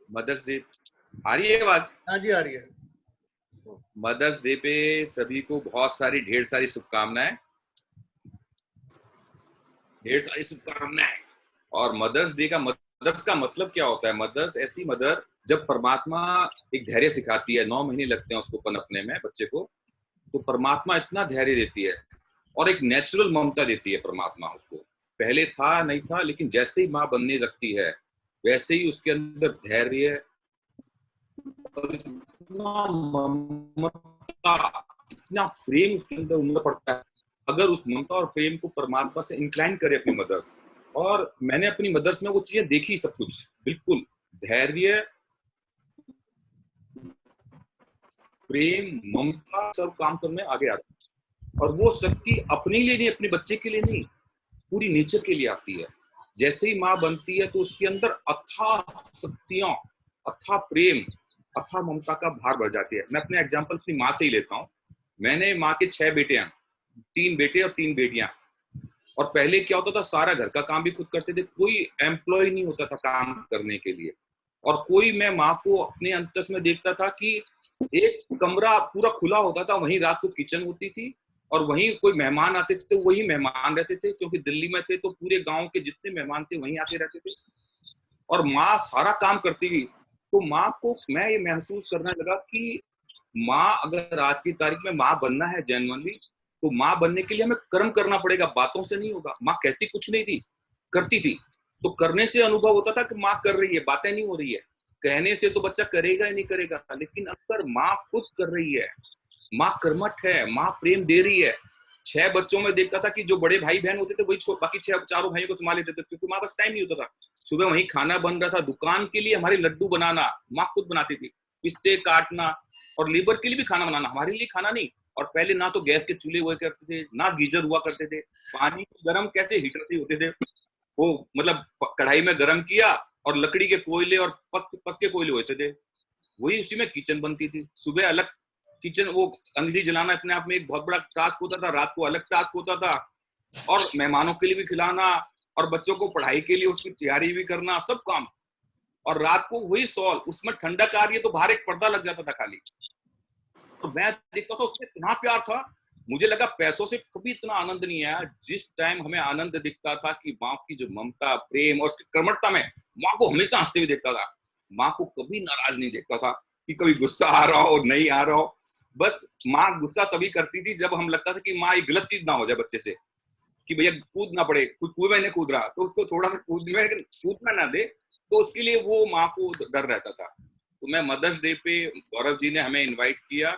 मदर्स डे आ रही है आवाज? हाँ जी आ रही है। मदर्स डे पे सभी को बहुत सारी ढेर सारी शुभकामनाएं, ढेर सारी शुभकामनाएं। और मदर्स डे का मदर्स का मतलब क्या होता है? मदर्स ऐसी मदर जब परमात्मा एक धैर्य सिखाती है, 9 महीने लगते हैं उसको पनपने में बच्चे को, तो परमात्मा इतना धैर्य देती है और एक नेचुरल ममता देती है परमात्मा उसको। पहले था नहीं था, लेकिन जैसे ही माँ बनने लगती है वैसे ही उसके अंदर धैर्य, इतना ममता, इतना प्रेम उसके अंदर उमड़ पड़ता है। अगर उस ममता और प्रेम को परमात्मा से इंक्लाइन करे अपनी मदर्स, और मैंने अपनी मदर्स में वो चीजें देखी, सब कुछ बिल्कुल धैर्य, प्रेम, ममता, सब काम करने आगे आती है। और वो शक्ति अपने लिए नहीं, अपने बच्चे के लिए नहीं, पूरी नेचर के लिए आती है। जैसे ही माँ बनती है तो उसके अंदर अथाह शक्तियां, अथाह प्रेम, अथाह ममता का भार बढ़ जाती है। मैं अपने एग्जांपल अपनी माँ से ही लेता हूँ। मैंने माँ के 6 बेटे हैं, 3 बेटे और 3 बेटियां। और पहले क्या होता था, सारा घर का काम भी खुद करते थे, कोई एम्प्लॉय नहीं होता था काम करने के लिए। और कोई, मैं माँ को अपने अंतस में देखता था कि एक कमरा पूरा खुला होता था, वहीं रात को किचन होती थी और वहीं कोई मेहमान आते थे, वही मेहमान रहते थे, क्योंकि दिल्ली में थे तो पूरे गांव के जितने मेहमान थे वहीं आके रहते थे और माँ सारा काम करती थी। तो माँ को मैं ये महसूस करने लगा कि माँ, अगर आज की तारीख में माँ बनना है जेन्युइनली, तो माँ बनने के लिए हमें कर्म करना पड़ेगा, बातों से नहीं होगा। माँ कहती कुछ नहीं थी, करती थी। तो करने से अनुभव होता था कि माँ कर रही है, बातें नहीं हो रही है। कहने से तो बच्चा करेगा ही नहीं करेगा, लेकिन अगर माँ खुद कर रही है, माँ कर्मठ है, माँ प्रेम दे रही है। 6 बच्चों में देखता था कि जो बड़े भाई बहन होते थे वही बाकी 4 भाइयों को संभाल लेते थे, क्योंकि माँ पास टाइम नहीं होता था। सुबह वहीं खाना बन रहा था, दुकान के लिए हमारे लड्डू बनाना माँ खुद बनाती थी, पिस्ते काटना, और लेबर के लिए भी खाना बनाना, हमारे लिए खाना नहीं। और पहले ना तो गैस के चूल्हे हुआ करते थे, ना गीजर हुआ करते थे। पानी गर्म कैसे, हीटर से होते थे। वो मतलब कढ़ाई में गर्म किया और लकड़ी के कोयले और पक्के कोयले होते थे, वही उसी में किचन बनती थी। सुबह अलग किचन, वो अंगीठी जलाना अपने आप में एक बहुत बड़ा टास्क होता था, रात को अलग टास्क होता था, और मेहमानों के लिए भी खिलाना और बच्चों को पढ़ाई के लिए उसकी तैयारी भी करना, सब काम। और रात को वही सॉल, उसमें ठंडक आ रही है तो बाहर एक पर्दा लग जाता था खाली। तो मैं देखता था उसमें इतना प्यार था, मुझे लगा पैसों से कभी इतना आनंद नहीं आया जिस टाइम हमें आनंद दिखता था कि माँ की जो ममता, प्रेम और उसकी कर्मठता में माँ को हमेशा हंसते हुए देखता था। माँ को कभी नाराज नहीं देखता था कि कभी गुस्सा आ रहा हो, नहीं आ रहा हो। बस माँ गुस्सा तभी करती थी जब हम लगता था कि माँ एक गलत चीज ना हो जाए बच्चे से, कि भैया कूदना पड़े, कुएं में नहीं कूद रहा तो उसको थोड़ा सा कूदना ना दे, तो उसके लिए वो माँ को डर रहता था। तो मैं मदर्स डे पे गौरव जी ने हमें इनवाइट किया,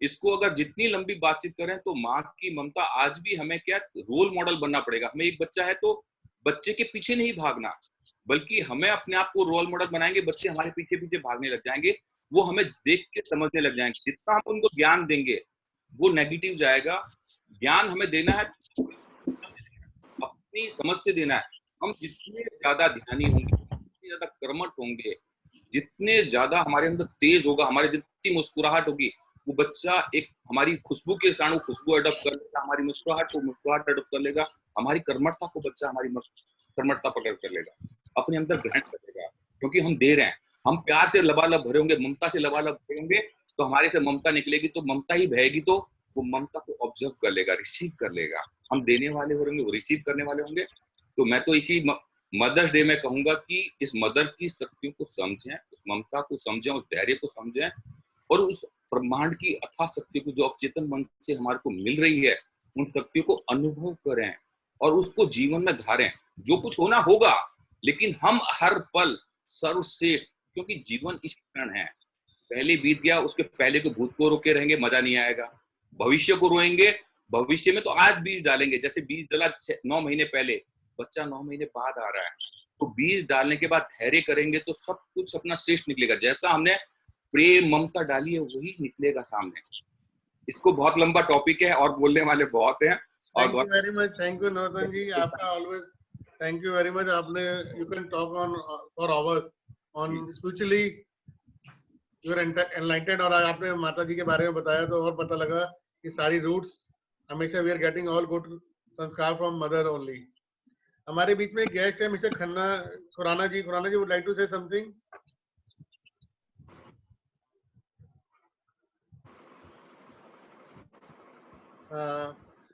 इसको अगर जितनी लंबी बातचीत करें तो माँ की ममता आज भी हमें क्या रोल मॉडल बनना पड़ेगा। हमें एक बच्चा है तो बच्चे के पीछे नहीं भागना, बल्कि हमें अपने आप को रोल मॉडल बनाएंगे, बच्चे हमारे पीछे पीछे भागने लग जाएंगे, वो हमें देख के समझने लग जाएंगे। जितना हम उनको ज्ञान देंगे वो नेगेटिव जाएगा। ज्ञान हमें देना है अपनी समझ से देना है। हम जितने ज्यादा ध्यानी होंगे, जितने ज्यादा कर्मठ होंगे, जितने ज्यादा हमारे अंदर तेज होगा, हमारे जितनी मुस्कुराहट होगी, वो बच्चा एक हमारी खुशबू के साथ वो खुशबू अडॉप्ट कर लेगा, हमारी मुस्कुराहट को मुस्कुराहट अडॉप्ट कर लेगा, हमारी कर्मठता को बच्चा हमारी कर्मठता पकड़ कर लेगा, अपने अंदर ग्रहण कर लेगा, क्योंकि हम दे रहे हैं। हम प्यार से लबालब भरे होंगे, ममता से लबालब भरे होंगे, तो हमारे से ममता निकलेगी, तो ममता ही बहेगी, तो वो ममता को ऑब्जर्व कर लेगा, रिसीव कर लेगा। हम देने वाले होंगे, वो रिसीव करने वाले होंगे। तो मैं तो इसी मदर्स डे में कहूंगा कि इस मदर की शक्तियों को समझें, उस ममता को समझें, उस धैर्य को समझें, और उस ब्रह्मांड की अथाह शक्ति को जो अवचेतन मन से हमारे को मिल रही है, उन शक्तियों को अनुभव करें और उसको जीवन में धारें। जो कुछ होना होगा, लेकिन हम हर पल सर्वश्रेष्ठ, क्योंकि जीवन इस क्षण है, पहले बीत गया, उसके पहले को भूत को रोके रहेंगे, मजा नहीं आएगा। भविष्य को रोएंगे, भविष्य में तो आज बीज डालेंगे, जैसे बीज डाला 9 महीने पहले, बच्चा 9 महीने बाद आ रहा है, तो बीज डालने के बाद धैर्य करेंगे तो सब कुछ अपना श्रेष्ठ निकलेगा। जैसा हमने प्रेम ममता डाली है वही निकलेगा सामने। इसको बहुत लंबा टॉपिक है और बोलने वाले बहुत हैं। Thank you very much, thank you Narottam ji, आपका always thank you very much. आपने you can talk on for hours on spiritually, you are enlightened, और आपने माता जी के बारे में बताया तो और पता लगा कि सारी रूट्स हमेशा we are getting all good sanskar from mother only. हमारे बीच में गेस्ट है mister Khanna Khurana ji. Khurana ji would like to say something.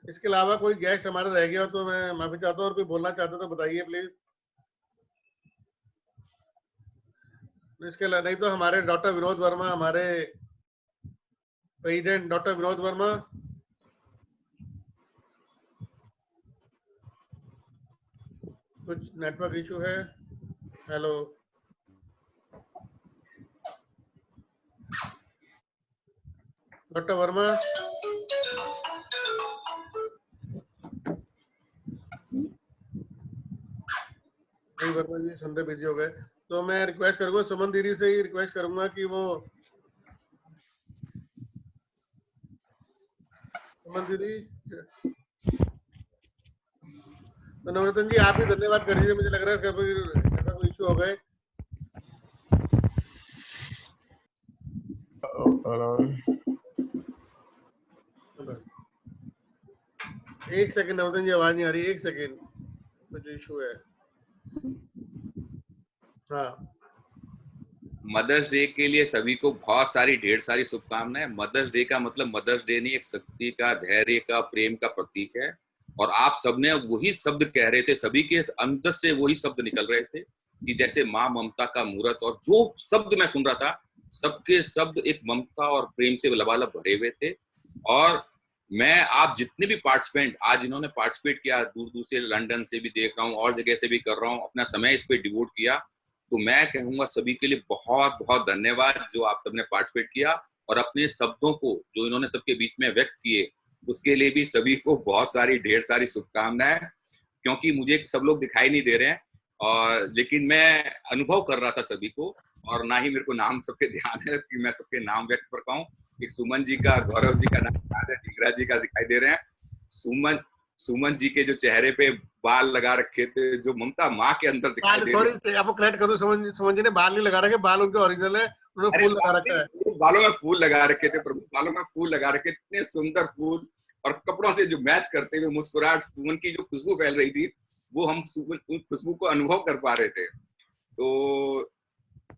इसके अलावा कोई गेस्ट हमारा रह गया तो मैं माफी चाहता हूँ, और कोई बोलना चाहता तो बताइए प्लीज। इसके अलावा नहीं तो हमारे डॉक्टर विनोद वर्मा, हमारे प्रेसिडेंट डॉक्टर विनोद वर्मा। कुछ नेटवर्क इशू है। Hello doctor Verma. वर्मा जी सुन रहे बिजी हो गए, तो मैं रिक्वेस्ट करूंगा सुमन दीदी से ही रिक्वेस्ट करूंगा कि वो सुमन दीदी, तो नवरत्न जी आप भी धन्यवाद कर दीजिए, मुझे लग रहा है कोई इशू हो गए। एक सेकंड नवरत्न जी, आवाज नहीं आ रही, एक सेकंड, कुछ इशू है। हाँ, मदर्स डे के लिए सभी को बहुत सारी ढेर सारी शुभकामनाएं। मदर्स डे का मतलब मदर्स डे नहीं, एक शक्ति का, धैर्य का, प्रेम का प्रतीक है। और आप सबने वही शब्द कह रहे थे, सभी के अंदर से वही शब्द निकल रहे थे कि जैसे माँ ममता का मूर्त, और जो शब्द मैं सुन रहा था सबके शब्द एक ममता और प्रेम से लबालब भरे हुए थे। और मैं आप जितने भी पार्टिसिपेंट आज इन्होंने पार्टिसिपेट किया, दूर दूर से, लंदन से भी देख रहा हूँ और जगह से भी कर रहा हूँ, अपना समय इस पे डिवोट किया, तो मैं कहूंगा सभी के लिए बहुत बहुत धन्यवाद जो आप सबने पार्टिसिपेट किया और अपने शब्दों को जो इन्होंने सबके बीच में व्यक्त किए, उसके लिए भी सभी को बहुत सारी ढेर सारी शुभकामनाएं। क्योंकि मुझे सब लोग दिखाई नहीं दे रहे हैं, और लेकिन मैं अनुभव कर रहा था सभी को, और ना ही मेरे को नाम सबके ध्यान है कि मैं सबके नाम व्यक्त कर पाऊं। एक सुमन जी का, गौरव जी का नाम याद है, टीकरा जी का दिखाई दे रहे हैं। सुमन जी के जो चेहरे पे बाल लगा रखे थे, जो ममता माँ के अंदर दिखाई दे रही है। सॉरी आपको करेक्ट कर दूं, सुमन जी ने बाल नहीं लगा रखे, बाल उनके ओरिजिनल है, उन्होंने फूल लगा रखा है। बालों में फूल लगा रखे थे प्रभु, बालों में फूल लगा रखे, इतने सुंदर फूल, और कपड़ों से जो मैच करते हुए मुस्कुराहट, सुमन की जो खुशबू फैल रही थी, वो हम उन खुशबू को अनुभव कर पा रहे थे। तो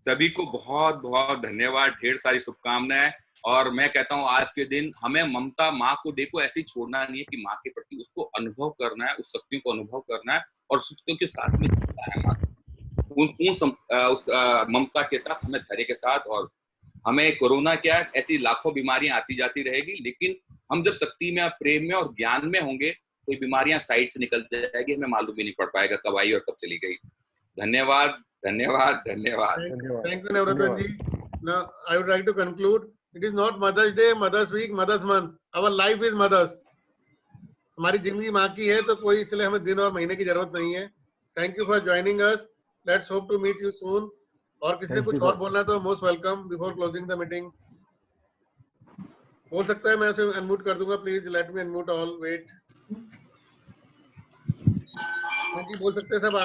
सभी को बहुत बहुत धन्यवाद, ढेर सारी शुभकामनाएं। और मैं कहता हूँ आज के दिन हमें ममता माँ को देखो ऐसे ही छोड़ना नहीं है कि माँ के प्रति उसको अनुभव करना है, उस शक्तियों को अनुभव करना है, और शक्तियों के साथ में है माँ, उस ममता के साथ, हमें धैर्य के साथ। और हमें कोरोना क्या, ऐसी लाखों बीमारियां आती जाती रहेगी, लेकिन हम जब शक्ति में, प्रेम में और ज्ञान में होंगे तो ये बीमारियां साइड से निकल जाएगी, हमें मालूम भी नहीं पड़ पाएगा कब आई और कब चली गई। धन्यवाद धन्यवाद धन्यवाद। Thank you Navratna ji. Now I would like to conclude. It is not Mother's Day, Mother's Week, Mother's Month. Our life is mothers. हमारी जिंदगी माँ की है, तो कोई इसलिए हमें दिन और महीने की जरूरत नहीं है। Thank you for joining us. Let's hope to meet you soon. और किसी ने कुछ और बोलना तो most welcome before closing the meeting. बोल सकता है, मैं उसे अनम्यूट कर दूंगा, please let me unmute all, wait. हाँ जी, बोल सकते हैं सब।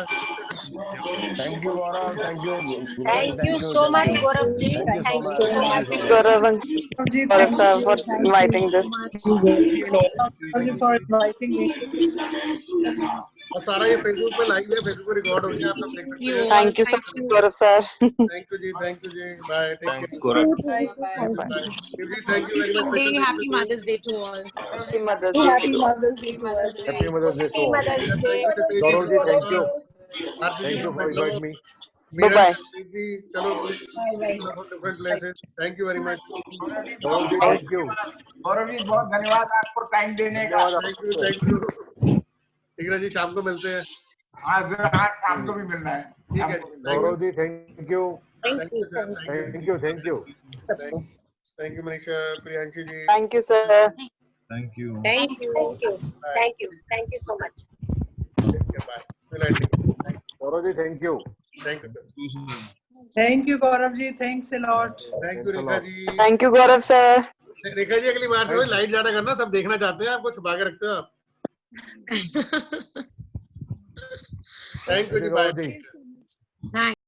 Thank you Gaurav, thank you so much Gaurav ji, thank you so much Gaurav sir for inviting this. Thank you for inviting me. और सारा ये फेसबुक पे लाइव है, फेसबुक पे रिकॉर्ड हो गया, आप लोग देख सकते हैं। Thank you so much, Gaurav sir. Thank you ji, bye, take care. Gaurav. Thank you very much. Happy Mother's Day to all. Happy Mother's Day. Happy Mother's Day to us. Happy Mother's Day to all. Gaurav ji, thank you. Thank you for inviting me. Bye bye. चलो, different places. Thank you very much. Gaurav ji, thank you. Gaurav ji बहुत धन्यवाद आपको time देने का। Thank you. ठीक है जी, शाम को मिलते हैं। आज शाम को भी मिलना है। ठीक है Gaurav ji, thank you. Thank you sir. Thank you. Thank you Manisha, Priyanshi ji. Thank you, sir. Thank you. Thank you so much. Bye. Gaurav ji, thank you. Thank you. Thank you, Gaurav ji. Thanks a lot. Thank you Rekha ji. Thank you, Gaurav sir. Rekha ji, अगली बार से light ज्यादा करना, सब देखना चाहते हैं, आपको छुपा के रखते हो आप। Thank you ji, bye.